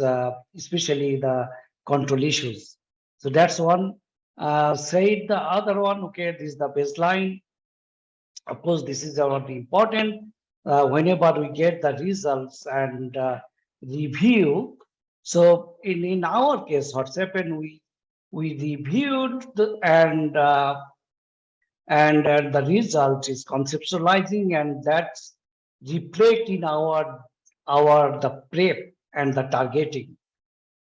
especially the control issues. So that's one. Say the other one, okay, this is the baseline. Of course, this is one of the important. Whenever we get the results and review. So in our case, what's happened, we reviewed and the result is conceptualizing, and that's reflect in the prep and the targeting.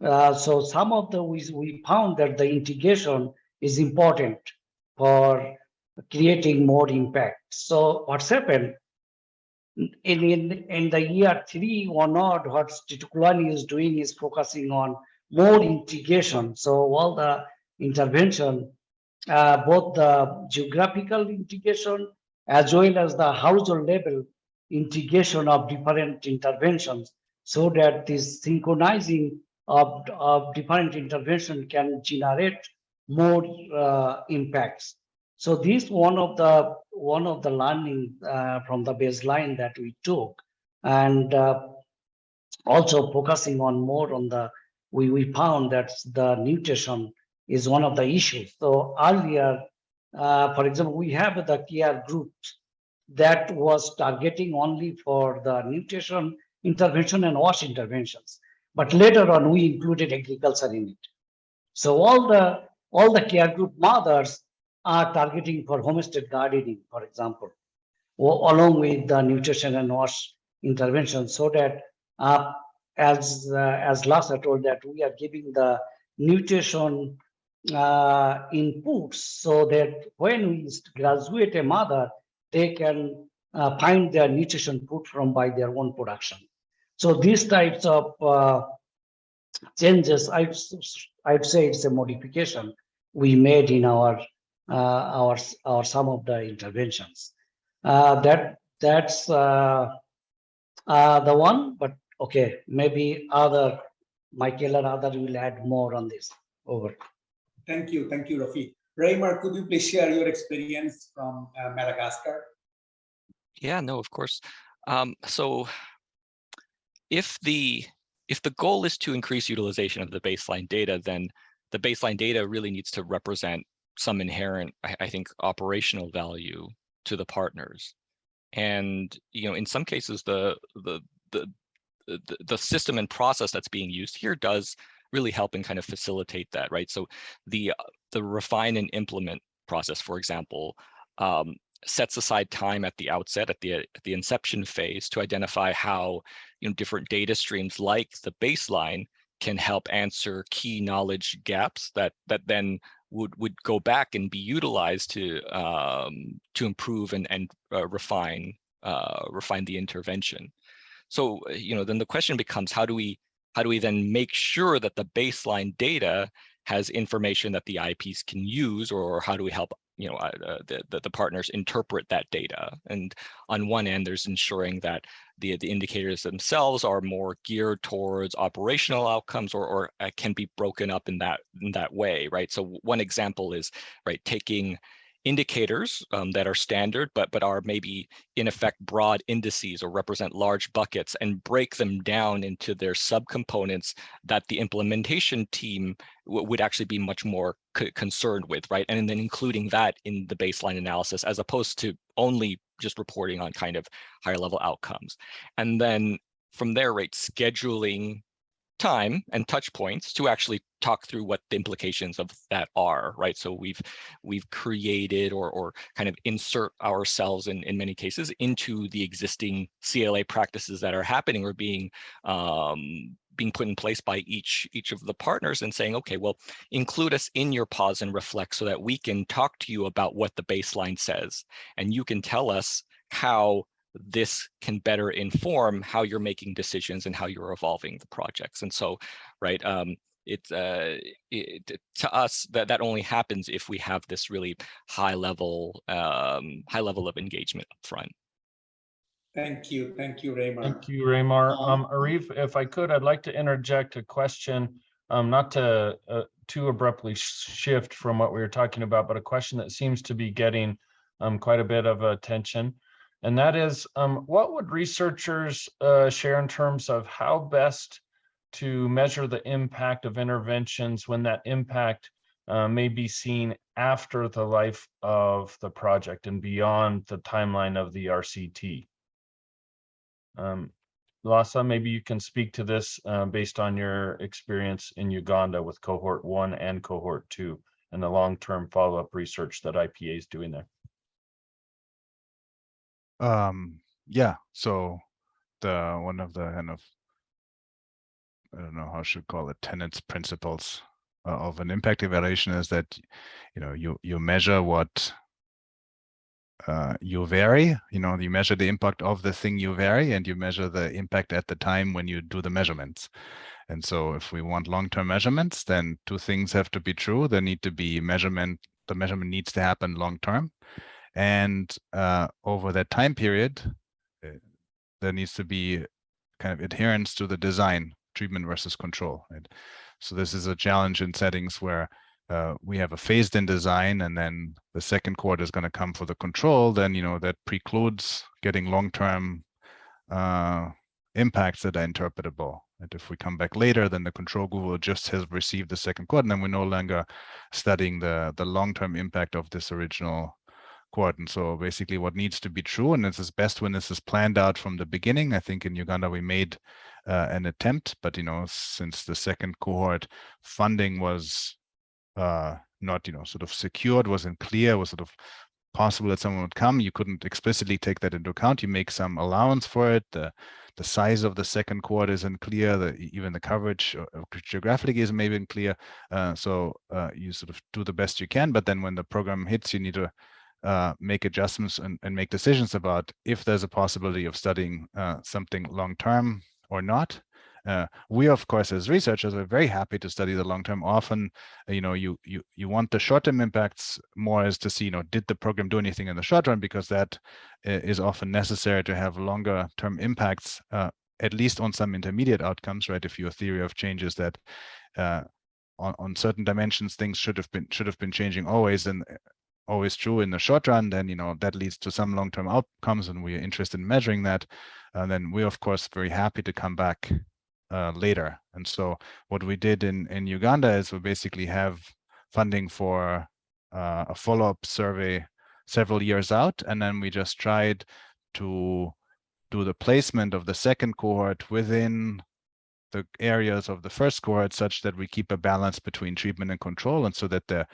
So some of the we found that the integration is important for creating more impact. So what's happened in the year 3 or not, what Titukulani is doing is focusing on more integration. So all the intervention, both the geographical integration as well as the household level integration of different interventions, so that this synchronizing of different intervention can generate more impacts. So this one of the learning from the baseline that we took, and also focusing on more on the, we found that the nutrition is one of the issues. So earlier, for example, we have the care groups that was targeting only for the nutrition intervention and wash interventions. But later on, we included agriculture in it. So all the care group mothers are targeting for homestead gardening, for example, along with the nutrition and wash intervention, so that as Lassa told, that we are giving the nutrition inputs, so that when we graduate a mother, they can find their nutrition food from by their own production. So these types of changes, I'd say it's a modification we made in our some of the interventions. That's the one. But okay, maybe Michael or other will add more on this. Over. Thank you, Rafiq. Raymar, could you please share your experience from Madagascar? Yeah, no, of course. So if the goal is to increase utilization of the baseline data, then the baseline data really needs to represent some inherent, I think, operational value to the partners. And in some cases, the system and process that's being used here does really help and kind of facilitate that, right? So the refine and implement process, for example, sets aside time at the outset, at the inception phase, to identify how different data streams like the baseline can help answer key knowledge gaps that then would go back and be utilized to improve and refine the intervention. So then the question becomes, how do we then make sure that the baseline data has information that the IPs can use, or how do we help the partners interpret that data. And on one end, there's ensuring that the indicators themselves are more geared towards operational outcomes, or can be broken up in that way, right? So one example is, right, taking indicators that are standard, but are maybe in effect broad indices or represent large buckets, and break them down into their subcomponents that the implementation team would actually be much more concerned with, right? And then including that in the baseline analysis, as opposed to only just reporting on kind of higher level outcomes. And then from there, right, scheduling time and touch points to actually talk through what the implications of that are, right? So we've created or kind of insert ourselves in many cases into the existing CLA practices that are happening or being put in place by each of the partners, and saying, okay, well, include us in your pause and reflect so that we can talk to you about what the baseline says, and you can tell us how this can better inform how you're making decisions and how you're evolving the projects. And so, right, to us, that only happens if we have this really high level of engagement up front. Thank you, Raymar. Thank you, Raymar. Arif, if I could, I'd like to interject a question, not to too abruptly shift from what we were talking about, but a question that seems to be getting quite a bit of attention. And that is, what would researchers share in terms of how best to measure the impact of interventions when that impact may be seen after the life of the project and beyond the timeline of the RCT? Lhasa, maybe you can speak to this based on your experience in Uganda with cohort 1 and cohort 2 and the long-term follow-up research that IPA is doing there. Yeah, so one of the kind of, I don't know how I should call it, tenets, principles of an impact evaluation is that, you measure what you vary, you measure the impact of the thing you vary, and you measure the impact at the time when you do the measurements. And so if we want long-term measurements, then two things have to be true. There need to be the measurement needs to happen long-term. And over that time period, there needs to be kind of adherence to the design, treatment versus control. Right? So this is a challenge in settings where we have a phased-in design, and then the second cohort is going to come for the control. Then that precludes getting long-term impacts that are interpretable. And if we come back later, then the control group will just have received the second cohort, and then we're no longer studying the long-term impact of this original cohort. And so basically what needs to be true, and this is best when this is planned out from the beginning. I think in Uganda we made an attempt, but since the second cohort funding was not sort of secured, wasn't clear, was sort of possible that someone would come, you couldn't explicitly take that into account. You make some allowance for it. The size of the second cohort isn't clear. Even the coverage geographically isn't maybe clear. So you sort of do the best you can, but then when the program hits, you need to make adjustments and make decisions about if there's a possibility of studying something long-term or not. We, of course, as researchers, are very happy to study the long-term. Often, you want the short-term impacts more as to see, did the program do anything in the short run, because that is often necessary to have longer-term impacts, at least on some intermediate outcomes, right? If your theory of change is that on certain dimensions things should have been changing always, and always true in the short run, then that leads to some long-term outcomes, and we're interested in measuring that. And then we're of course very happy to come back later. And so what we did in Uganda is we basically have funding for a follow-up survey several years out, and then we just tried to do the placement of the second cohort within the areas of the first cohort such that we keep a balance between treatment and control, and so that they're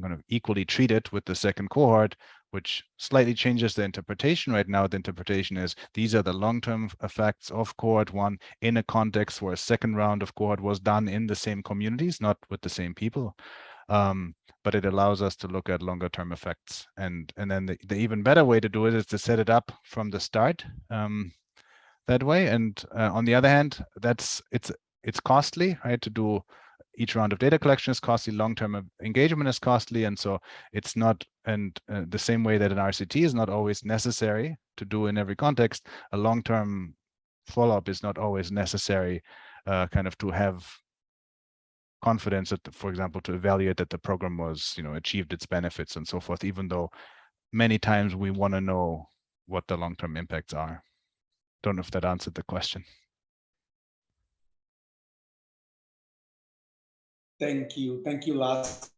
kind of equally treated with the second cohort, which slightly changes the interpretation. Right now, the interpretation is these are the long-term effects of cohort 1 in a context where a second round of cohort was done in the same communities, not with the same people. But it allows us to look at longer-term effects. And then the even better way to do it is to set it up from the start. That way. And on the other hand, it's costly, right, to do each round of data collection is costly, long-term engagement is costly, and so it's not, and the same way that an RCT is not always necessary to do in every context, a long-term follow-up is not always necessary kind of to have confidence that, for example, to evaluate that the program was, achieved its benefits and so forth, even though many times we want to know what the long-term impacts are. Don't know if that answered the question. Thank you, Lhasa.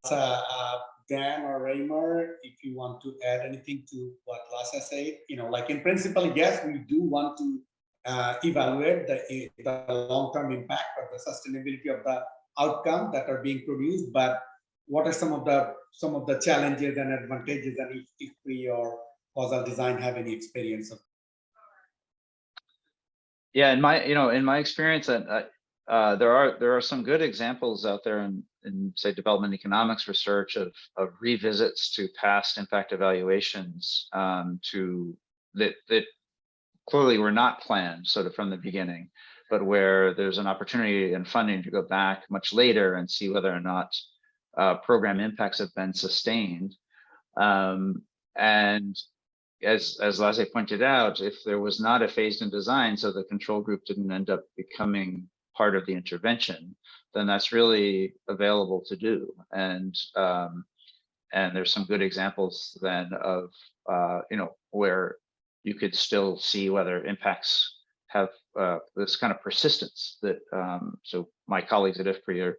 Dan or Raymer, if you want to add anything to what Lhasa said, like in principle, yes, we do want to evaluate the long-term impact or the sustainability of the outcome that are being produced, but what are some of the challenges and advantages, and if we or causal design have any experience of? Yeah, in my experience, there are some good examples out there in say development economics research of revisits to past impact evaluations that clearly were not planned sort of from the beginning, but where there's an opportunity and funding to go back much later and see whether or not program impacts have been sustained. And as Lasse pointed out, if there was not a phased-in design, so the control group didn't end up becoming part of the intervention, then that's really available to do. And there's some good examples then of where you could still see whether impacts have this kind of persistence that so my colleagues at IFPRI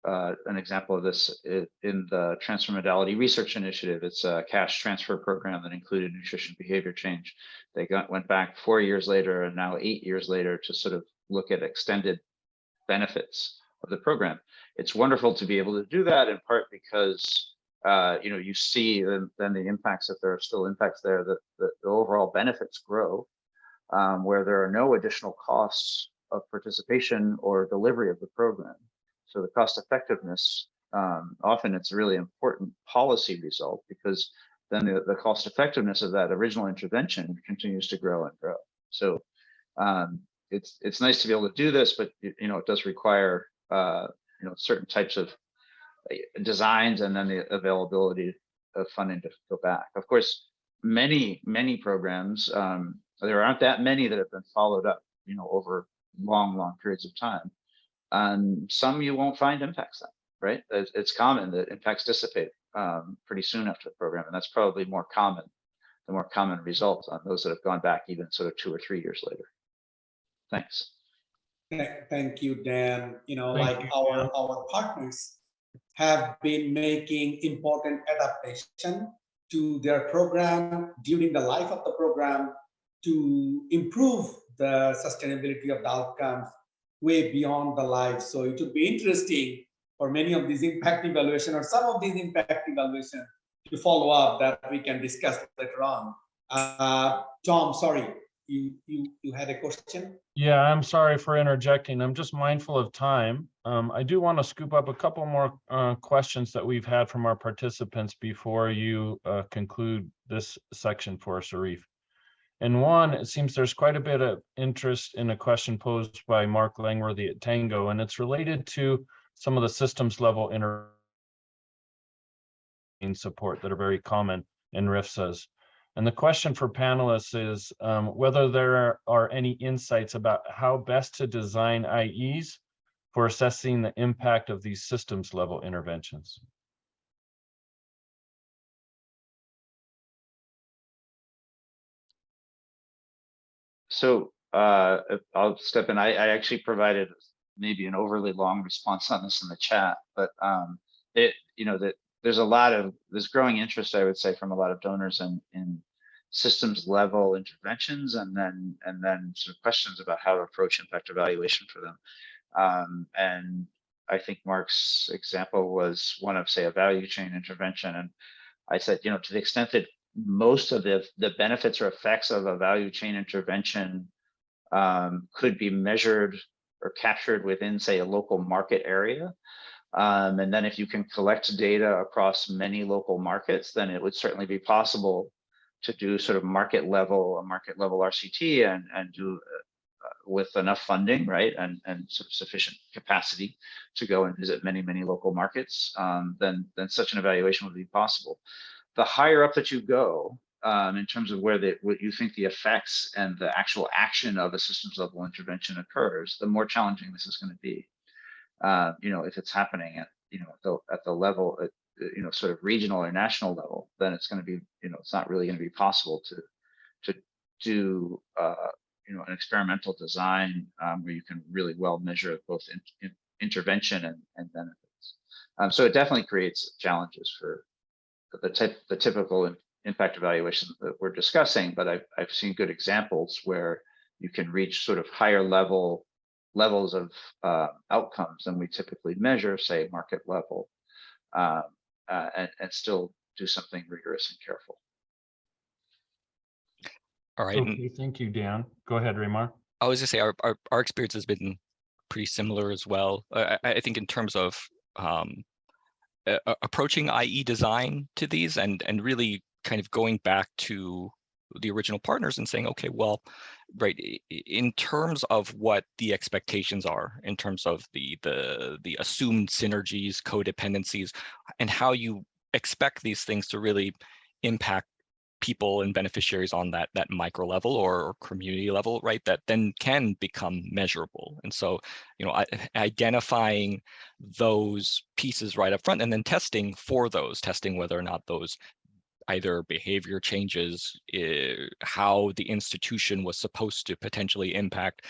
are an example of this in the Transfer Modality Research Initiative. It's a cash transfer program that included nutrition behavior change. They went back 4 years later and now 8 years later to sort of look at extended benefits of the program. It's wonderful to be able to do that, in part because you see then the impacts, if there are still impacts there, that the overall benefits grow, where there are no additional costs of participation or delivery of the program. So the cost effectiveness, often it's a really important policy result, because then the cost effectiveness of that original intervention continues to grow and grow. So it's nice to be able to do this, but it does require certain types of designs and then the availability of funding to go back. Of course, many programs, there aren't that many that have been followed up, over long periods of time. And some you won't find impacts on, right? It's common that impacts dissipate pretty soon after the program, and that's probably the more common result on those that have gone back even sort of 2 or 3 years later. Thanks. Thank you, Dan. Our partners have been making important adaptation to their program during the life of the program to improve the sustainability of the outcomes way beyond the life. So it would be interesting for many of these impact evaluation or some of these impact evaluation to follow up that we can discuss later on. Tom, sorry, you had a question? Yeah, I'm sorry for interjecting. I'm just mindful of time. I do want to scoop up a couple more questions that we've had from our participants before you conclude this section for us, Arif. And one, it seems there's quite a bit of interest in a question posed by Mark Langworthy at Tango, and it's related to some of the systems level support that are very common in RIFSAs. And the question for panelists is whether there are any insights about how best to design IEs for assessing the impact of these systems level interventions. So I'll step in. I actually provided maybe an overly long response on this in the chat, but that there's growing interest, I would say, from a lot of donors in systems level interventions, and then sort of questions about how to approach impact evaluation for them. And I think Mark's example was one of, say, a value chain intervention. And I said, to the extent that most of the benefits or effects of a value chain intervention could be measured or captured within, say, a local market area. And then if you can collect data across many local markets, then it would certainly be possible to do sort of market level RCT and do with enough funding, right, and sort of sufficient capacity to go and visit many local markets, then such an evaluation would be possible. The higher up that you go, in terms of what you think the effects and the actual action of a systems level intervention occurs, the more challenging this is going to be. If it's happening at at the level, sort of regional or national level, then it's going to be it's not really going to be possible to do an experimental design where you can really well measure both intervention and benefits. So it definitely creates challenges for the typical impact evaluation that we're discussing, but I've seen good examples where you can reach sort of higher levels of outcomes than we typically measure, say market level, and still do something rigorous and careful. All right. Okay, thank you, Dan. Go ahead, Raymar. I was just say our experience has been pretty similar as well. I think in terms of approaching IE design to these and really kind of going back to the original partners and saying, okay, well, right, in terms of what the expectations are, in terms of the assumed synergies, codependencies, and how you expect these things to really impact people and beneficiaries on that micro level or community level, right, that then can become measurable. And so, identifying those pieces right up front and then testing for those, testing whether or not those either behavior changes, how the institution was supposed to potentially impact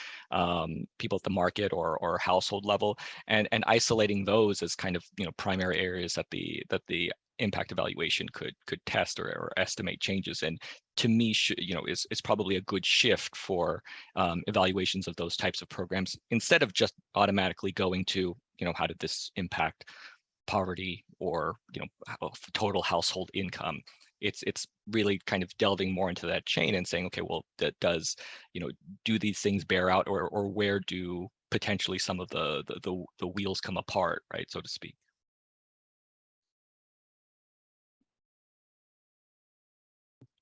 people at the market or household level, and isolating those as kind of primary areas that the impact evaluation could test or estimate changes. And to me, is probably a good shift for evaluations of those types of programs, instead of just automatically going to how did this impact poverty or total household income. It's really kind of delving more into that chain and saying, okay, well, that does do these things bear out, or where do potentially some of the wheels come apart, right, so to speak.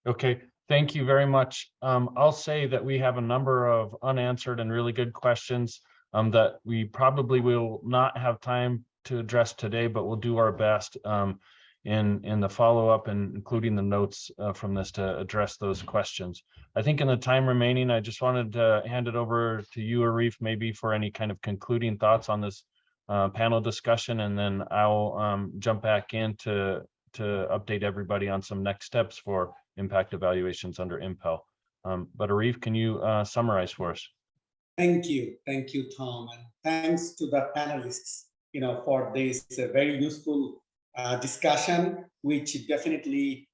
Okay, thank you very much. I'll say that we have a number of unanswered and really good questions that we probably will not have time to address today, but we'll do our best in the follow-up and including the notes from this to address those questions. I think in the time remaining, I just wanted to hand it over to you, Arif, maybe for any kind of concluding thoughts on this panel discussion, and then I'll jump back in to update everybody on some next steps for impact evaluations under IMPEL. But Arif, can you summarize for us? Thank you, Tom, and thanks to the panelists, for this very useful discussion, which definitely,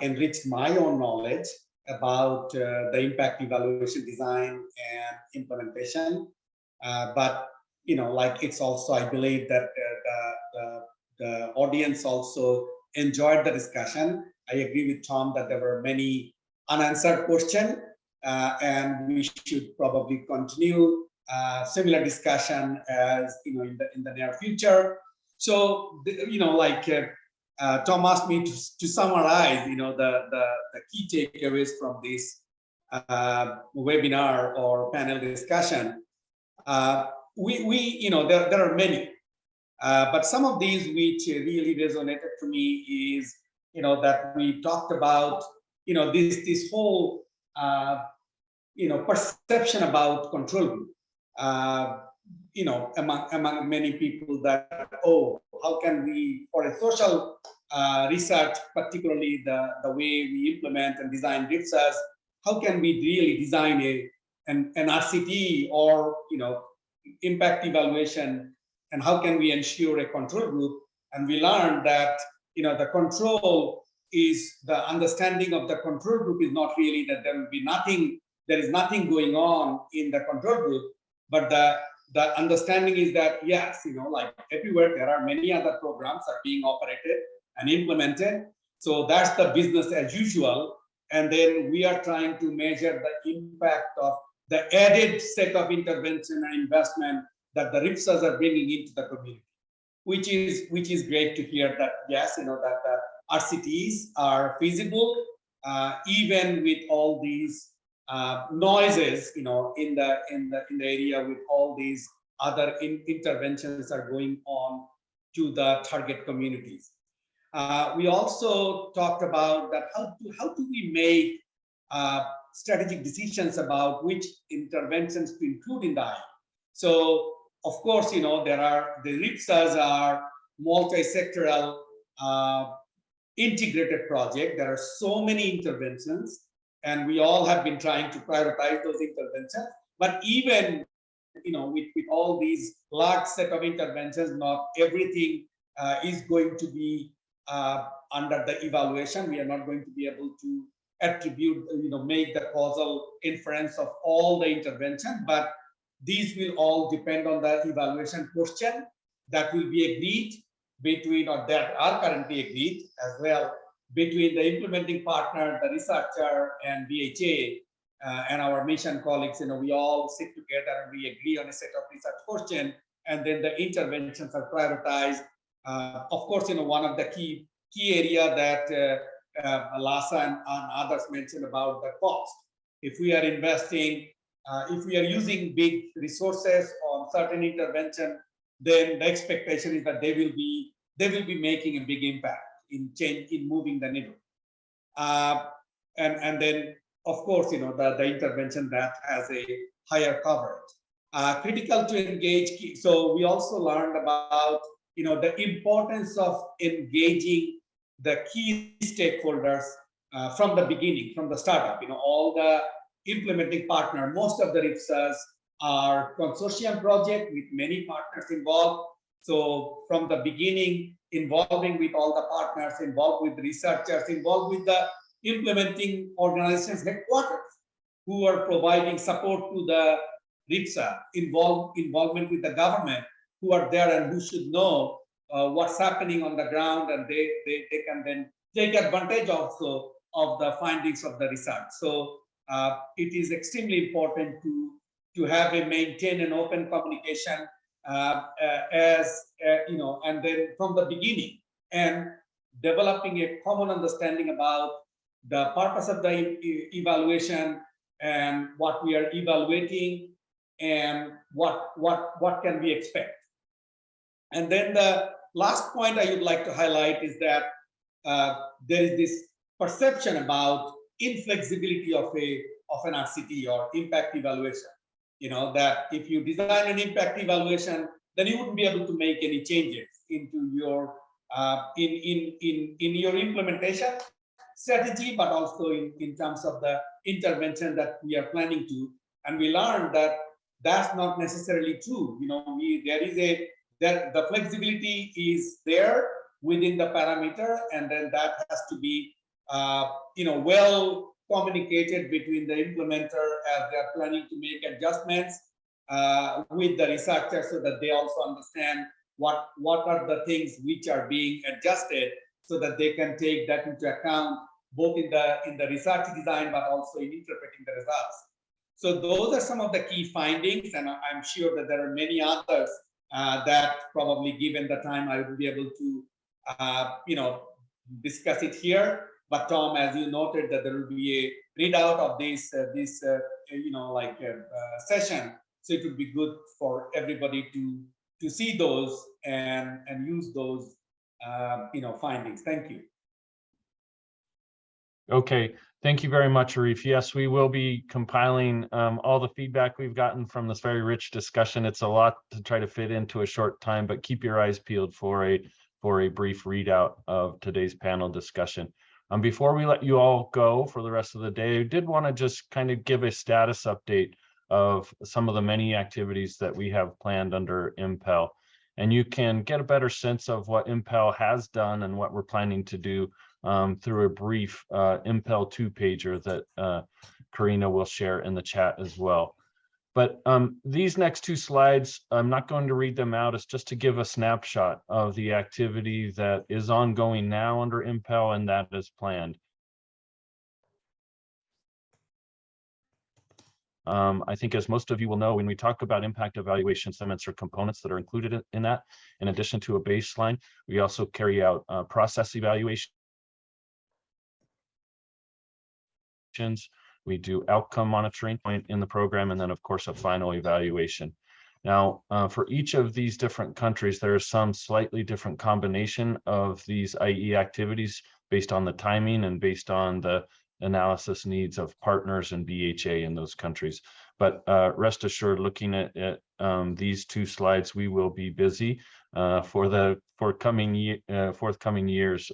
enriched my own knowledge about the impact evaluation design and implementation. But it's also, I believe that the audience also enjoyed the discussion. I agree with Tom that there were many unanswered questions, and we should probably continue similar discussion as in the near future. So Tom asked me to summarize the key takeaways from this webinar or panel discussion. There are many, but some of these which really resonated to me is that we talked about this whole perception about control group, among many people, that, oh, how can we, for a social research, particularly the way we implement and design research, how can we really design an RCT or impact evaluation, and how can we ensure a control group? And we learned that the control is, the understanding of the control group is not really that there will be nothing, there is nothing going on in the control group, but the understanding is that, yes, like everywhere, there are many other programs are being operated and implemented. So that's the business as usual. And then we are trying to measure the impact of the added set of intervention and investment that the RIPSAs are bringing into the community, which is great to hear that, yes, that the RCTs are feasible, even with all these noises, in the area with all these other interventions are going on to the target communities. We also talked about that how do we make strategic decisions about which interventions to include in the IM. So of course, there are the RIPSAs are multi-sectoral integrated project. There are so many interventions, and we all have been trying to prioritize those interventions. But even with all these large set of interventions, not everything is going to be under the evaluation. We are not going to be able to attribute, make the causal inference of all the intervention, but these will all depend on the evaluation question that will be agreed between, or that are currently agreed as well, between the implementing partner, the researcher, and BHA, and our mission colleagues. We all sit together and we agree on a set of research question, and then the interventions are prioritized. Of course, one of the key area that Lhasa and others mentioned about the cost. If we are investing, if we are using big resources on certain intervention, then the expectation is that they will be making a big impact in moving the needle. And then of course, the intervention that has a higher coverage. Critical to engage. So we also learned about the importance of engaging the key stakeholders from the beginning, from the startup. All the implementing partner, most of the RIPSAs are consortium project with many partners involved. So from the beginning, involving with all the partners, involved with researchers, involved with the implementing organizations headquarters who are providing support to the RIPSA, involvement with the government who are there and who should know what's happening on the ground, and they can then take advantage also of the findings of the research. So it is extremely important to have a maintain an open communication and then from the beginning, and developing a common understanding about the purpose of the evaluation and what we are evaluating and what can we expect. And then the last point I would like to highlight is that there is this perception about inflexibility of an RCT or impact evaluation. That if you design an impact evaluation, then you wouldn't be able to make any changes into your in your implementation strategy, but also in terms of the intervention that we are planning to. And we learned that that's not necessarily true. The flexibility is there within the parameter, and then that has to be well communicated between the implementer as they are planning to make adjustments with the researchers, so that they also understand what are the things which are being adjusted, so that they can take that into account both in the research design but also in interpreting the results. So those are some of the key findings, and I'm sure that there are many others that probably, given the time, I will be able to discuss it here. But Tom, as you noted, that there will be a readout of this session, so it would be good for everybody to see those and use those findings. Thank you. Okay, thank you very much, Arif. Yes, we will be compiling all the feedback we've gotten from this very rich discussion. It's a lot to try to fit into a short time, but keep your eyes peeled for a brief readout of today's panel discussion. Before we let you all go for the rest of the day, I did want to just kind of give a status update of some of the many activities that we have planned under IMPEL. And you can get a better sense of what IMPEL has done and what we're planning to do through a brief IMPEL 2-pager that Karina will share in the chat as well. But these next two slides, I'm not going to read them out. It's just to give a snapshot of the activity that is ongoing now under IMPEL and that is planned. I think, as most of you will know, when we talk about impact evaluation, elements or components that are included in that. In addition to a baseline, we also carry out process evaluations. We do outcome monitoring point in the program, and then of course a final evaluation. Now, for each of these different countries, there is some slightly different combination of these IE activities based on the timing and based on the analysis needs of partners and BHA in those countries. But rest assured, looking at these two slides, we will be busy for the forthcoming years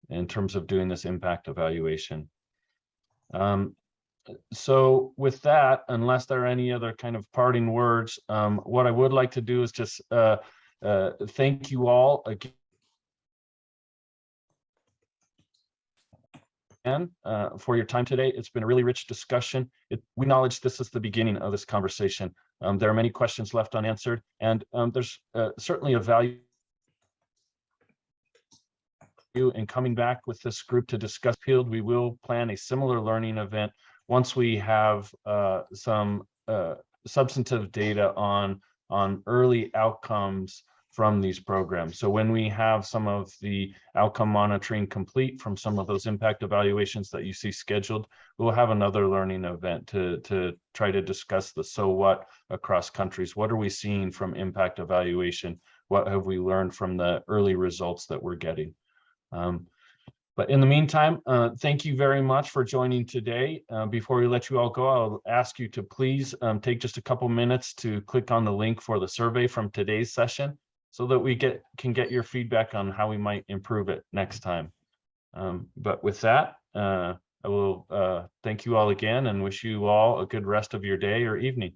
in terms of doing this impact evaluation. So with that, unless there are any other kind of parting words, what I would like to do is just thank you all again for your time today. It's been a really rich discussion. We acknowledge this is the beginning of this conversation. There are many questions left unanswered, and there's certainly a value in coming back with this group to discuss field. We will plan a similar learning event once we have some substantive data on early outcomes from these programs. So when we have some of the outcome monitoring complete from some of those impact evaluations that you see scheduled, we'll have another learning event to try to discuss the so what across countries. What are we seeing from impact evaluation? What have we learned from the early results that we're getting? But in the meantime, thank you very much for joining today. Before we let you all go, I'll ask you to please take just a couple minutes to click on the link for the survey from today's session so that we can get your feedback on how we might improve it next time. But with that, I will thank you all again and wish you all a good rest of your day or evening.